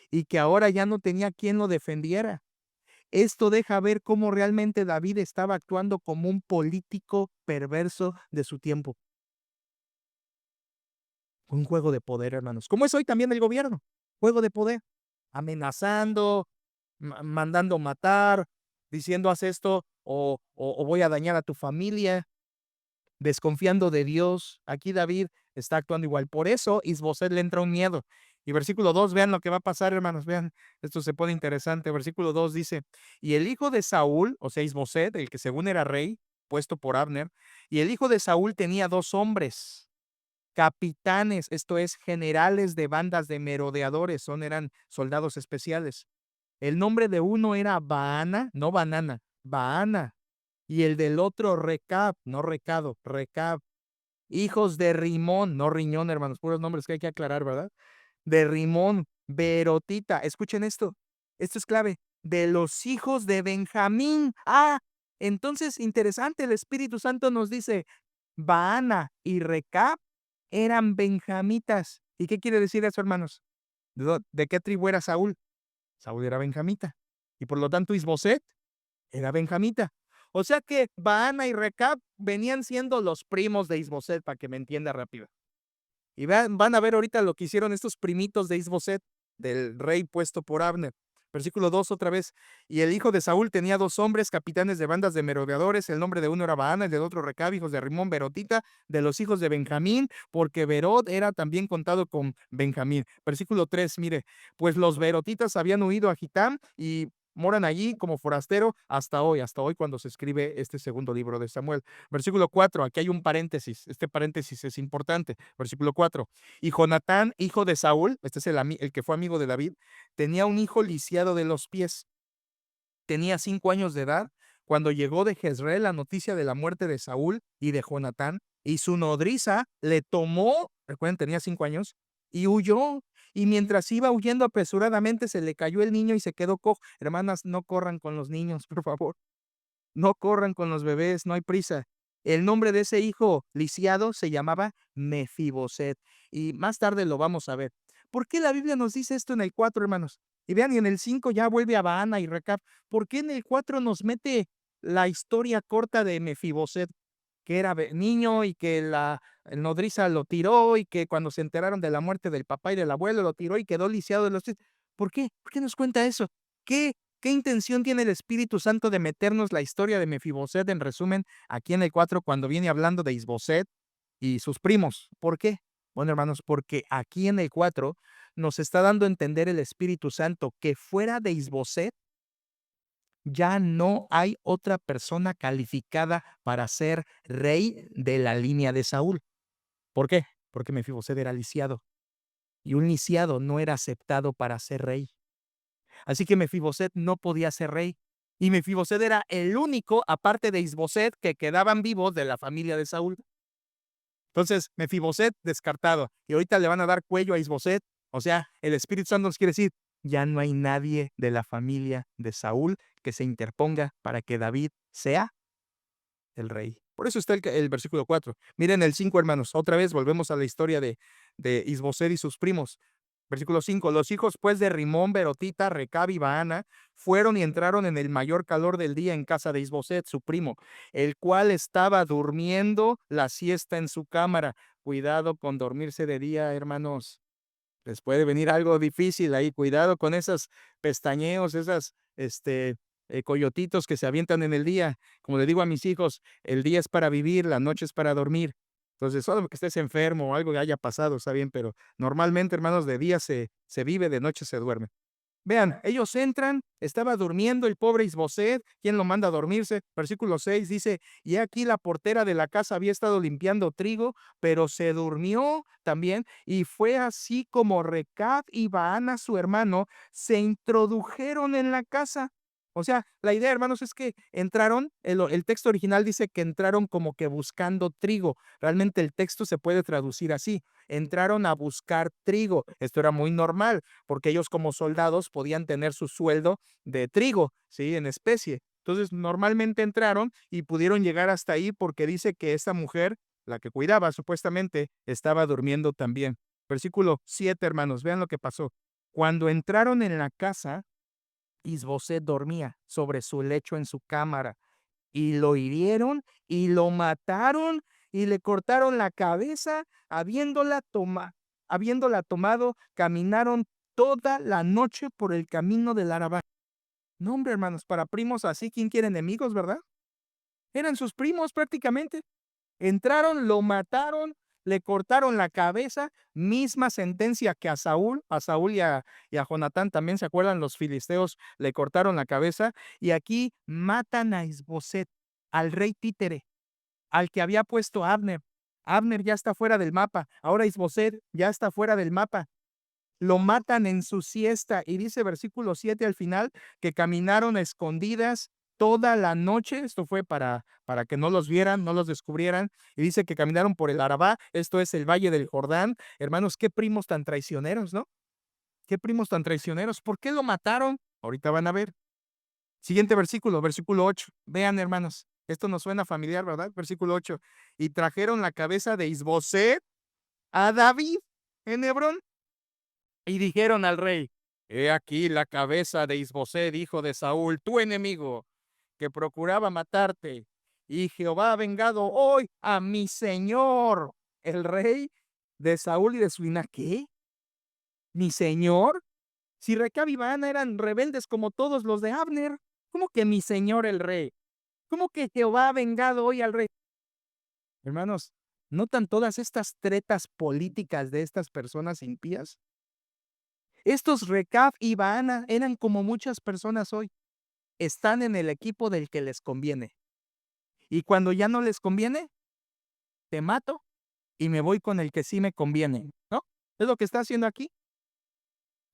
y que ahora ya no tenía quien lo defendiera. Esto deja ver cómo realmente David estaba actuando como un político perverso de su tiempo. Un juego de poder, hermanos. Como es hoy también el gobierno. Juego de poder. Amenazando, mandando matar, diciendo haz esto o voy a dañar a tu familia, desconfiando de Dios. Aquí David está actuando igual. Por eso Isboset le entra un miedo. Y versículo 2, vean lo que va a pasar, hermanos, vean, esto se pone interesante. Versículo 2 dice, y el hijo de Saúl, o sea, Isboset, el que según era rey, puesto por Abner, y el hijo de Saúl tenía dos hombres, capitanes, esto es, generales de bandas de merodeadores, eran soldados especiales. El nombre de uno era Baana, no Banana, Baana, y el del otro Recab, no Recado, Recab. Hijos de Rimón, no Riñón, hermanos, puros nombres que hay que aclarar, ¿verdad? De Rimón, Berotita. Escuchen esto, esto es clave. De los hijos de Benjamín. Ah, entonces interesante, el Espíritu Santo nos dice, Baana y Recab eran benjamitas. ¿Y qué quiere decir eso, hermanos? ¿De qué tribu era Saúl? Saúl era benjamita. Y por lo tanto Isboset era benjamita. O sea que Baana y Recab venían siendo los primos de Isboset, para que me entienda rápido. Y van a ver ahorita lo que hicieron estos primitos de Isboset, del rey puesto por Abner. Versículo 2 otra vez. Y el hijo de Saúl tenía 2 hombres, capitanes de bandas de merodeadores. El nombre de uno era Baana, el del otro Recab, hijos de Rimón, Berotita, de los hijos de Benjamín, porque Berot era también contado con Benjamín. Versículo 3, mire, pues los berotitas habían huido a Gitam y moran allí como forastero hasta hoy cuando se escribe este segundo libro de Samuel. Versículo 4, aquí hay un paréntesis, este paréntesis es importante. Versículo 4, y Jonatán, hijo de Saúl, este es el que fue amigo de David, tenía un hijo lisiado de los pies. Tenía 5 años de edad cuando llegó de Jezreel la noticia de la muerte de Saúl y de Jonatán, y su nodriza le tomó, recuerden, tenía 5 años, y huyó. Y mientras iba huyendo apresuradamente, se le cayó el niño y se quedó cojo. Hermanas, no corran con los niños, por favor. No corran con los bebés, no hay prisa. El nombre de ese hijo lisiado se llamaba Mefiboset. Y más tarde lo vamos a ver. ¿Por qué la Biblia nos dice esto en el 4, hermanos? Y vean, y en el 5 ya vuelve a Baana y Recab. ¿Por qué en el 4 nos mete la historia corta de Mefiboset? Que era niño y que la nodriza lo tiró y que cuando se enteraron de la muerte del papá y del abuelo lo tiró y quedó lisiado de los pies. ¿Por qué? ¿Por qué nos cuenta eso? ¿Qué, qué intención tiene el Espíritu Santo de meternos la historia de Mefiboset en resumen aquí en el 4 cuando viene hablando de Isboset y sus primos? ¿Por qué? Bueno, hermanos, porque aquí en el 4 nos está dando a entender el Espíritu Santo que fuera de Isboset ya no hay otra persona calificada para ser rey de la línea de Saúl. ¿Por qué? Porque Mefiboset era lisiado y un lisiado no era aceptado para ser rey. Así que Mefiboset no podía ser rey. Y Mefiboset era el único, aparte de Isboset, que quedaban vivos de la familia de Saúl. Entonces, Mefiboset descartado. Y ahorita le van a dar cuello a Isboset. O sea, el Espíritu Santo nos quiere decir, ya no hay nadie de la familia de Saúl que se interponga para que David sea el rey. Por eso está el versículo 4. Miren el 5, hermanos. Otra vez volvemos a la historia de Isboset y sus primos. Versículo 5. Los hijos pues de Rimón, Berotita, Recab y Baana fueron y entraron en el mayor calor del día en casa de Isboset, su primo, el cual estaba durmiendo la siesta en su cámara. Cuidado con dormirse de día, hermanos. Les puede venir algo difícil ahí. Cuidado con esas pestañeos, esas coyotitos que se avientan en el día. Como le digo a mis hijos, el día es para vivir, la noche es para dormir. Entonces, solo que estés enfermo o algo que haya pasado, está bien, pero normalmente, hermanos, de día se vive, de noche se duerme. Vean, ellos entran, estaba durmiendo el pobre Isboset, ¿quién lo manda a dormirse? Versículo 6 dice, y aquí la portera de la casa había estado limpiando trigo, pero se durmió también, y fue así como Recab y Baana, su hermano, se introdujeron en la casa. O sea, la idea, hermanos, es que entraron, el texto original dice que entraron como que buscando trigo. Realmente el texto se puede traducir así, entraron a buscar trigo. Esto era muy normal porque ellos como soldados podían tener su sueldo de trigo, ¿sí? En especie. Entonces, normalmente entraron y pudieron llegar hasta ahí porque dice que esta mujer, la que cuidaba supuestamente, estaba durmiendo también. Versículo 7, hermanos, vean lo que pasó. Cuando entraron en la casa, Isboset dormía sobre su lecho en su cámara y lo hirieron y lo mataron y le cortaron la cabeza, habiéndola tomado, caminaron toda la noche por el camino del Arabá. No, hombre, hermanos, para primos así, ¿quién quiere enemigos, verdad? Eran sus primos prácticamente. Entraron, lo mataron, le cortaron la cabeza, misma sentencia que a Saúl y a Jonatán también, ¿se acuerdan? Los filisteos le cortaron la cabeza y aquí matan a Isboset, al rey títere, al que había puesto Abner. Abner ya está fuera del mapa, ahora Isboset ya está fuera del mapa. Lo matan en su siesta y dice versículo 7 al final que caminaron a escondidas toda la noche. Esto fue para que no los vieran, no los descubrieran. Y dice que caminaron por el Arabá, esto es el Valle del Jordán. Hermanos, qué primos tan traicioneros, ¿no? Qué primos tan traicioneros. ¿Por qué lo mataron? Ahorita van a ver. Siguiente versículo, versículo 8. Vean, hermanos, esto nos suena familiar, ¿verdad? Versículo 8. Y trajeron la cabeza de Isboset a David en Hebrón. Y dijeron al rey, he aquí la cabeza de Isboset, hijo de Saúl, tu enemigo, que procuraba matarte. Y Jehová ha vengado hoy a mi señor, el rey de Saúl y de su linaje. ¿Qué? ¿Mi señor? Si Recab y Baana eran rebeldes como todos los de Abner, ¿cómo que mi señor el rey? ¿Cómo que Jehová ha vengado hoy al rey? Hermanos, ¿notan todas estas tretas políticas de estas personas impías? Estos Recab y Baana eran como muchas personas hoy. Están en el equipo del que les conviene. Y cuando ya no les conviene, te mato y me voy con el que sí me conviene, ¿no? Es lo que está haciendo aquí.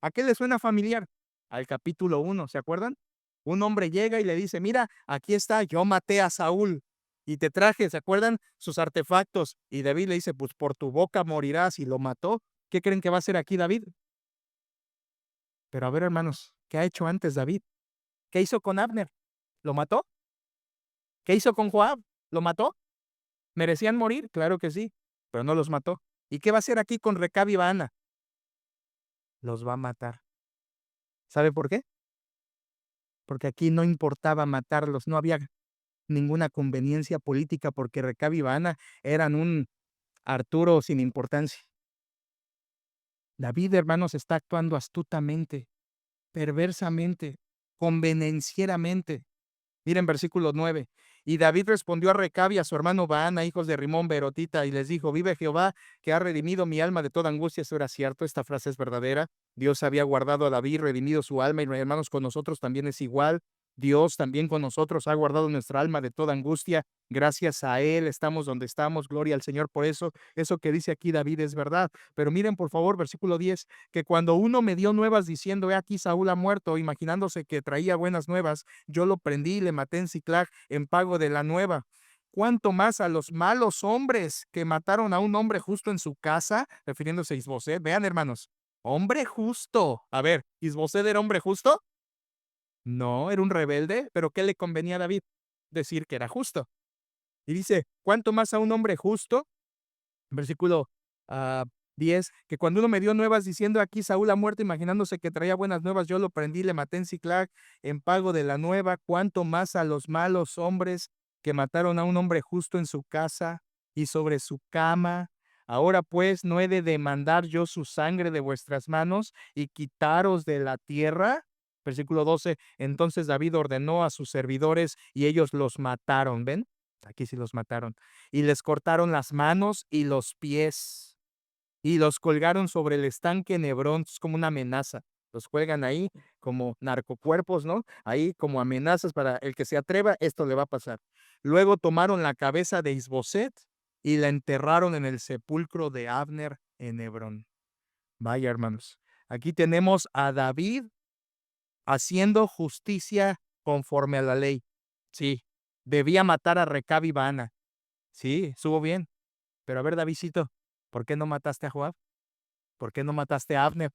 ¿A qué le suena familiar? Al capítulo 1, ¿se acuerdan? Un hombre llega y le dice, mira, aquí está, yo maté a Saúl y te traje, ¿se acuerdan? Sus artefactos. Y David le dice, pues por tu boca morirás, y lo mató. ¿Qué creen que va a hacer aquí David? Pero a ver, hermanos, ¿qué ha hecho antes David? ¿Qué hizo con Abner? ¿Lo mató? ¿Qué hizo con Joab? ¿Lo mató? ¿Merecían morir? Claro que sí, pero no los mató. ¿Y qué va a hacer aquí con Recab y Baana? Los va a matar. ¿Sabe por qué? Porque aquí no importaba matarlos, no había ninguna conveniencia política, porque Recab y Baana eran un Arturo sin importancia. David, hermanos, está actuando astutamente, perversamente, convenencieramente. Miren versículo 9. Y David respondió a Recab y a su hermano Baana, hijos de Rimón Beerotita, y les dijo, vive Jehová, que ha redimido mi alma de toda angustia. Eso era cierto, esta frase es verdadera. Dios había guardado a David, redimido su alma, y hermanos, con nosotros también es igual. Dios también con nosotros ha guardado nuestra alma de toda angustia. Gracias a Él estamos donde estamos. Gloria al Señor por eso. Eso que dice aquí David es verdad. Pero miren, por favor, versículo 10, que cuando uno me dio nuevas diciendo, he aquí Saúl ha muerto, imaginándose que traía buenas nuevas, yo lo prendí y le maté en Siclag en pago de la nueva. ¿Cuánto más a los malos hombres que mataron a un hombre justo en su casa? Refiriéndose a Isboset. Vean, hermanos, hombre justo. A ver, ¿Isboset era hombre justo? No, era un rebelde, pero ¿qué le convenía a David? Decir que era justo. Y dice, ¿cuánto más a un hombre justo? Versículo 10, que cuando uno me dio nuevas diciendo, aquí Saúl ha muerto, imaginándose que traía buenas nuevas, yo lo prendí, le maté en Siclag en pago de la nueva. Cuánto más a los malos hombres que mataron a un hombre justo en su casa y sobre su cama. Ahora pues, ¿no he de demandar yo su sangre de vuestras manos y quitaros de la tierra? Versículo 12, entonces David ordenó a sus servidores y ellos los mataron. ¿Ven? Aquí sí los mataron. Y les cortaron las manos y los pies y los colgaron sobre el estanque en Hebrón. Es como una amenaza. Los cuelgan ahí como narcocuerpos, ¿no? Ahí como amenazas para el que se atreva, esto le va a pasar. Luego tomaron la cabeza de Isboset y la enterraron en el sepulcro de Abner en Hebrón. Vaya, hermanos. Aquí tenemos a David haciendo justicia conforme a la ley. Sí, debía matar a Recab y Baana. Sí, estuvo bien. Pero a ver, Davidcito, ¿por qué no mataste a Joab? ¿Por qué no mataste a Abner?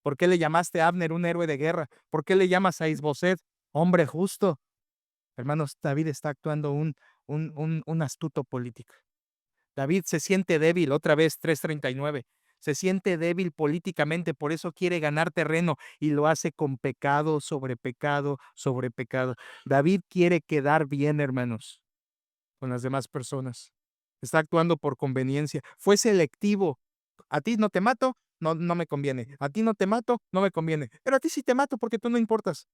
¿Por qué le llamaste a Abner un héroe de guerra? ¿Por qué le llamas a Isboset hombre justo? Hermanos, David está actuando un astuto político. David se siente débil, otra vez 3:39. Se siente débil políticamente, por eso quiere ganar terreno y lo hace con pecado sobre pecado sobre pecado. David quiere quedar bien, hermanos, con las demás personas. Está actuando por conveniencia. Fue selectivo. A ti no te mato, no, no me conviene. A ti no te mato, no me conviene. Pero a ti sí te mato porque tú no importas.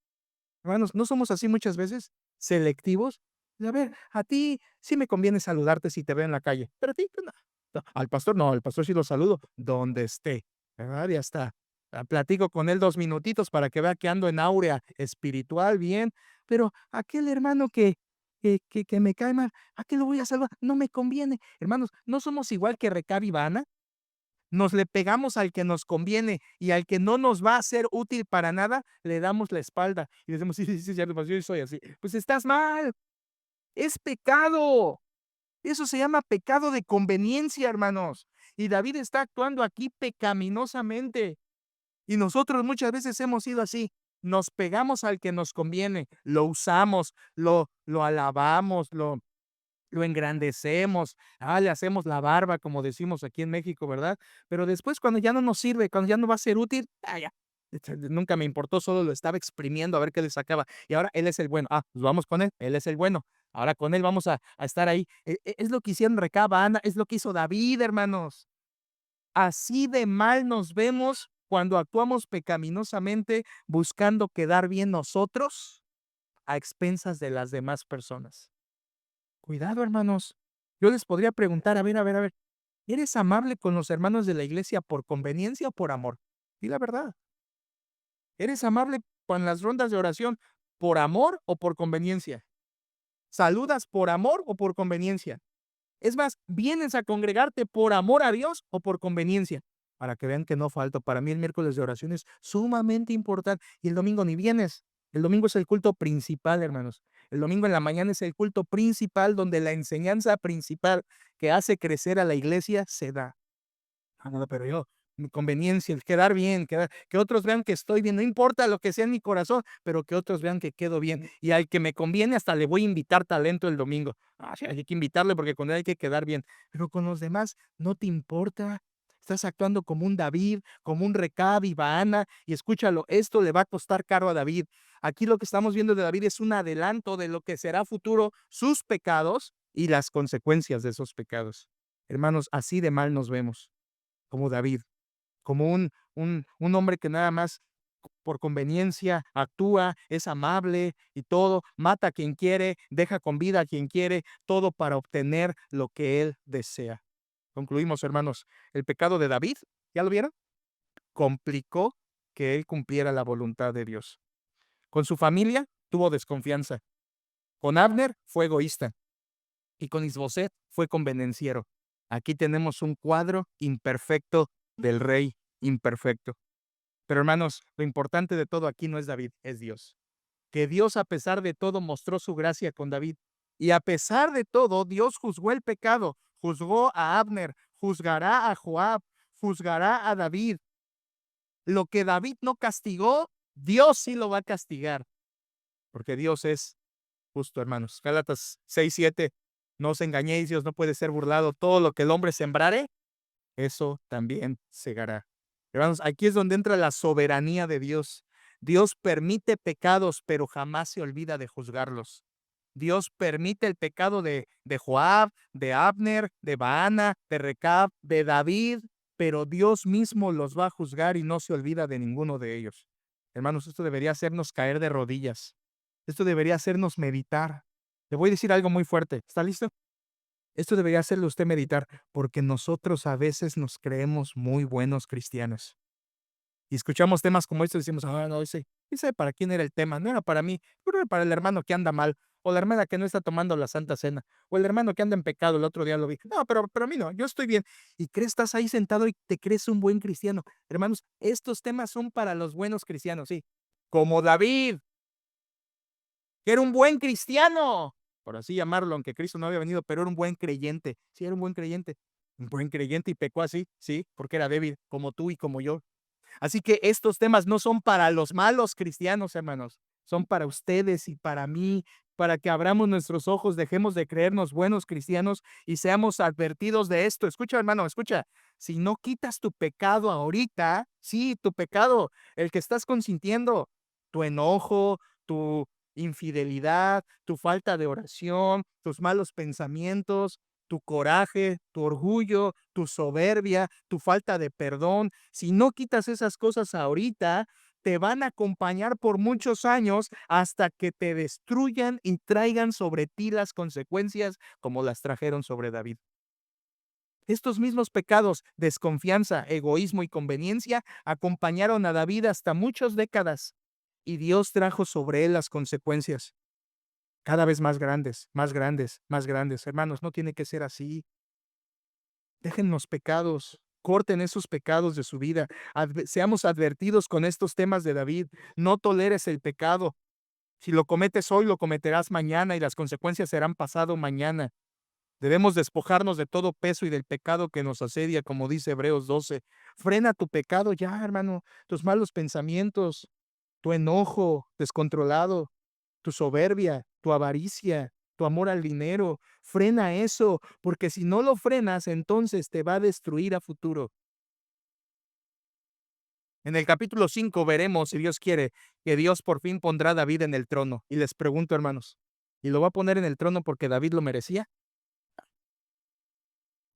Hermanos, ¿no somos así muchas veces? Selectivos. A ver, a ti sí me conviene saludarte si te veo en la calle, pero a ti pues, no. No, al pastor no, al pastor sí lo saludo donde esté, ¿verdad? Ya está. Platico con él 2 minutitos para que vea que ando en áurea espiritual, bien, pero aquel hermano que me cae mal, ¿a qué lo voy a saludar? No me conviene. Hermanos, ¿no somos igual que Recab y Baana? Nos le pegamos al que nos conviene y al que no nos va a ser útil para nada, le damos la espalda y decimos, sí, sí, sí, cierto, pues yo soy así. Pues estás mal, es pecado. Eso se llama pecado de conveniencia, hermanos. Y David está actuando aquí pecaminosamente. Y nosotros muchas veces hemos sido así. Nos pegamos al que nos conviene, lo usamos, lo alabamos, lo engrandecemos, le hacemos la barba, como decimos aquí en México, ¿verdad? Pero después, cuando ya no nos sirve, cuando ya no va a ser útil, ya. Nunca me importó, solo lo estaba exprimiendo a ver qué le sacaba. Y ahora él es el bueno. Ah, pues vamos con él, él es el bueno. Ahora con él vamos a estar ahí. Es lo que hicieron Recab, Ana, es lo que hizo David, hermanos. Así de mal nos vemos cuando actuamos pecaminosamente buscando quedar bien nosotros a expensas de las demás personas. Cuidado, hermanos. Yo les podría preguntar, a ver, ¿eres amable con los hermanos de la iglesia por conveniencia o por amor? Y la verdad, ¿eres amable con las rondas de oración por amor o por conveniencia? ¿Saludas por amor o por conveniencia? Es más, ¿vienes a congregarte por amor a Dios o por conveniencia? Para que vean que no falto. Para mí el miércoles de oración es sumamente importante. Y el domingo ni vienes. El domingo es el culto principal, hermanos. El domingo en la mañana es el culto principal donde la enseñanza principal que hace crecer a la iglesia se da. Ah, no, pero yo, mi conveniencia, el quedar bien, que otros vean que estoy bien, no importa lo que sea en mi corazón, pero que otros vean que quedo bien. Y al que me conviene, hasta le voy a invitar talento el domingo. Ah, sí, hay que invitarle porque con él hay que quedar bien. Pero con los demás, no te importa. Estás actuando como un David, como un Recab y Baana, y escúchalo, esto le va a costar caro a David. Aquí lo que estamos viendo de David es un adelanto de lo que será futuro, sus pecados y las consecuencias de esos pecados. Hermanos, así de mal nos vemos como David, como un hombre que nada más por conveniencia actúa, es amable y todo, mata a quien quiere, deja con vida a quien quiere, todo para obtener lo que él desea. Concluimos, hermanos, el pecado de David, ¿ya lo vieron? Complicó que él cumpliera la voluntad de Dios. Con su familia tuvo desconfianza. Con Abner fue egoísta y con Isboset fue convenenciero. Aquí tenemos un cuadro imperfecto del rey imperfecto. Pero hermanos, lo importante de todo aquí no es David, es Dios. Que Dios a pesar de todo mostró su gracia con David. Y a pesar de todo, Dios juzgó el pecado, juzgó a Abner, juzgará a Joab, juzgará a David. Lo que David no castigó, Dios sí lo va a castigar, porque Dios es justo, hermanos. Gálatas 6:7, no os engañéis, Dios no puede ser burlado. Todo lo que el hombre sembrare, eso también segará. Hermanos, aquí es donde entra la soberanía de Dios. Dios permite pecados, pero jamás se olvida de juzgarlos. Dios permite el pecado de Joab, de Abner, de Baana, de Recab, de David, pero Dios mismo los va a juzgar y no se olvida de ninguno de ellos. Hermanos, esto debería hacernos caer de rodillas. Esto debería hacernos meditar. Le voy a decir algo muy fuerte. ¿Está listo? Esto debería hacerle usted meditar, porque nosotros a veces nos creemos muy buenos cristianos. Y escuchamos temas como estos y decimos, ah, no, ese para quién era el tema, no era para mí, pero era para el hermano que anda mal, o la hermana que no está tomando la Santa Cena, o el hermano que anda en pecado, el otro día lo vi. No, pero a mí no, yo estoy bien. Y crees, estás ahí sentado y te crees un buen cristiano. Hermanos, estos temas son para los buenos cristianos, sí. Como David, que era un buen cristiano, por así llamarlo, aunque Cristo no había venido, pero era un buen creyente. Sí, era un buen creyente. Un buen creyente y pecó así, sí, porque era débil, como tú y como yo. Así que estos temas no son para los malos cristianos, hermanos, son para ustedes y para mí, para que abramos nuestros ojos, dejemos de creernos buenos cristianos y seamos advertidos de esto. Escucha, hermano, escucha. Si no quitas tu pecado ahorita, sí, tu pecado, el que estás consintiendo, tu enojo, tu infidelidad, tu falta de oración, tus malos pensamientos, tu coraje, tu orgullo, tu soberbia, tu falta de perdón, si no quitas esas cosas ahorita, te van a acompañar por muchos años hasta que te destruyan y traigan sobre ti las consecuencias como las trajeron sobre David. Estos mismos pecados, desconfianza, egoísmo y conveniencia, acompañaron a David hasta muchas décadas y Dios trajo sobre él las consecuencias cada vez más grandes, más grandes, más grandes. Hermanos, no tiene que ser así. Dejen los pecados, corten esos pecados de su vida. Seamos advertidos con estos temas de David. No toleres el pecado. Si lo cometes hoy, lo cometerás mañana y las consecuencias serán pasado mañana. Debemos despojarnos de todo peso y del pecado que nos asedia, como dice Hebreos 12. Frena tu pecado ya, hermano, tus malos pensamientos, tu enojo descontrolado, tu soberbia, tu avaricia, tu amor al dinero. Frena eso, porque si no lo frenas, entonces te va a destruir a futuro. En el capítulo 5 veremos, si Dios quiere, que Dios por fin pondrá a David en el trono. Y les pregunto, hermanos, ¿y lo va a poner en el trono porque David lo merecía?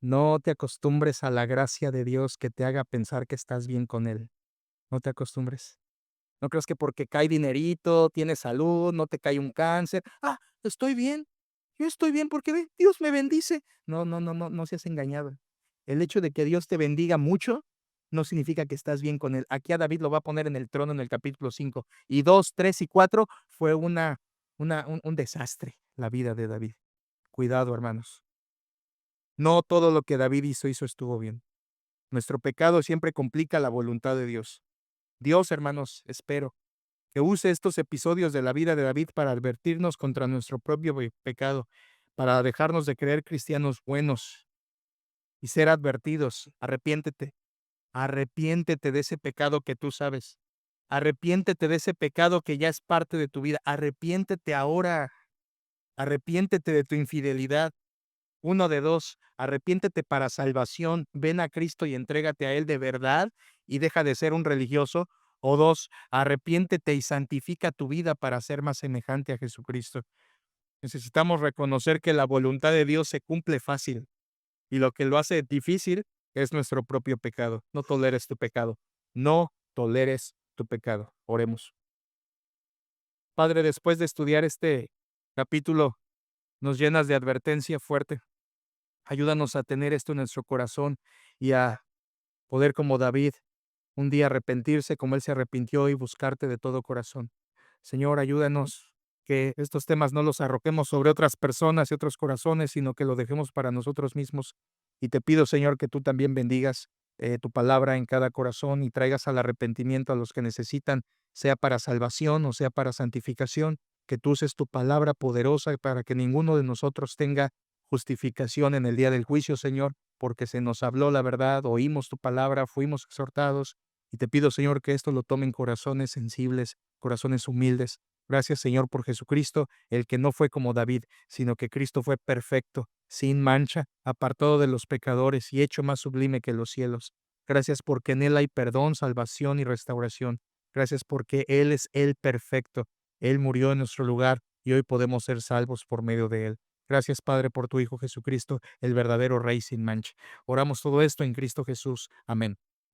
No te acostumbres a la gracia de Dios que te haga pensar que estás bien con Él. No te acostumbres. No creas que porque cae dinerito, tienes salud, no te cae un cáncer. Ah, estoy bien. Yo estoy bien porque ve, Dios me bendice. No, no, no, no, no seas engañado. El hecho de que Dios te bendiga mucho no significa que estás bien con Él. Aquí a David lo va a poner en el trono en el capítulo 5. Y 2, 3 y 4 fue un desastre la vida de David. Cuidado, hermanos. No todo lo que David hizo estuvo bien. Nuestro pecado siempre complica la voluntad de Dios. Dios, hermanos, espero que use estos episodios de la vida de David para advertirnos contra nuestro propio pecado, para dejarnos de creer cristianos buenos y ser advertidos. Arrepiéntete, arrepiéntete de ese pecado que tú sabes. Arrepiéntete de ese pecado que ya es parte de tu vida. Arrepiéntete ahora. Arrepiéntete de tu infidelidad. Uno de dos, arrepiéntete para salvación, ven a Cristo y entrégate a Él de verdad y deja de ser un religioso. O dos, arrepiéntete y santifica tu vida para ser más semejante a Jesucristo. Necesitamos reconocer que la voluntad de Dios se cumple fácil y lo que lo hace difícil es nuestro propio pecado. No toleres tu pecado. No toleres tu pecado. Oremos. Padre, después de estudiar este capítulo, nos llenas de advertencia fuerte. Ayúdanos a tener esto en nuestro corazón y a poder, como David, un día arrepentirse como él se arrepintió y buscarte de todo corazón. Señor, ayúdanos que estos temas no los arroquemos sobre otras personas y otros corazones, sino que lo dejemos para nosotros mismos. Y te pido, Señor, que tú también bendigas tu palabra en cada corazón y traigas al arrepentimiento a los que necesitan, sea para salvación o sea para santificación, que tú uses tu palabra poderosa para que ninguno de nosotros tenga justificación en el día del juicio, Señor, porque se nos habló la verdad, oímos tu palabra, fuimos exhortados. Y te pido, Señor, que esto lo tomen corazones sensibles, corazones humildes. Gracias, Señor, por Jesucristo, el que no fue como David, sino que Cristo fue perfecto, sin mancha, apartado de los pecadores y hecho más sublime que los cielos. Gracias porque en Él hay perdón, salvación y restauración. Gracias porque Él es el perfecto. Él murió en nuestro lugar y hoy podemos ser salvos por medio de Él. Gracias, Padre, por tu Hijo Jesucristo, el verdadero Rey sin mancha. Oramos todo esto en Cristo Jesús. Amén.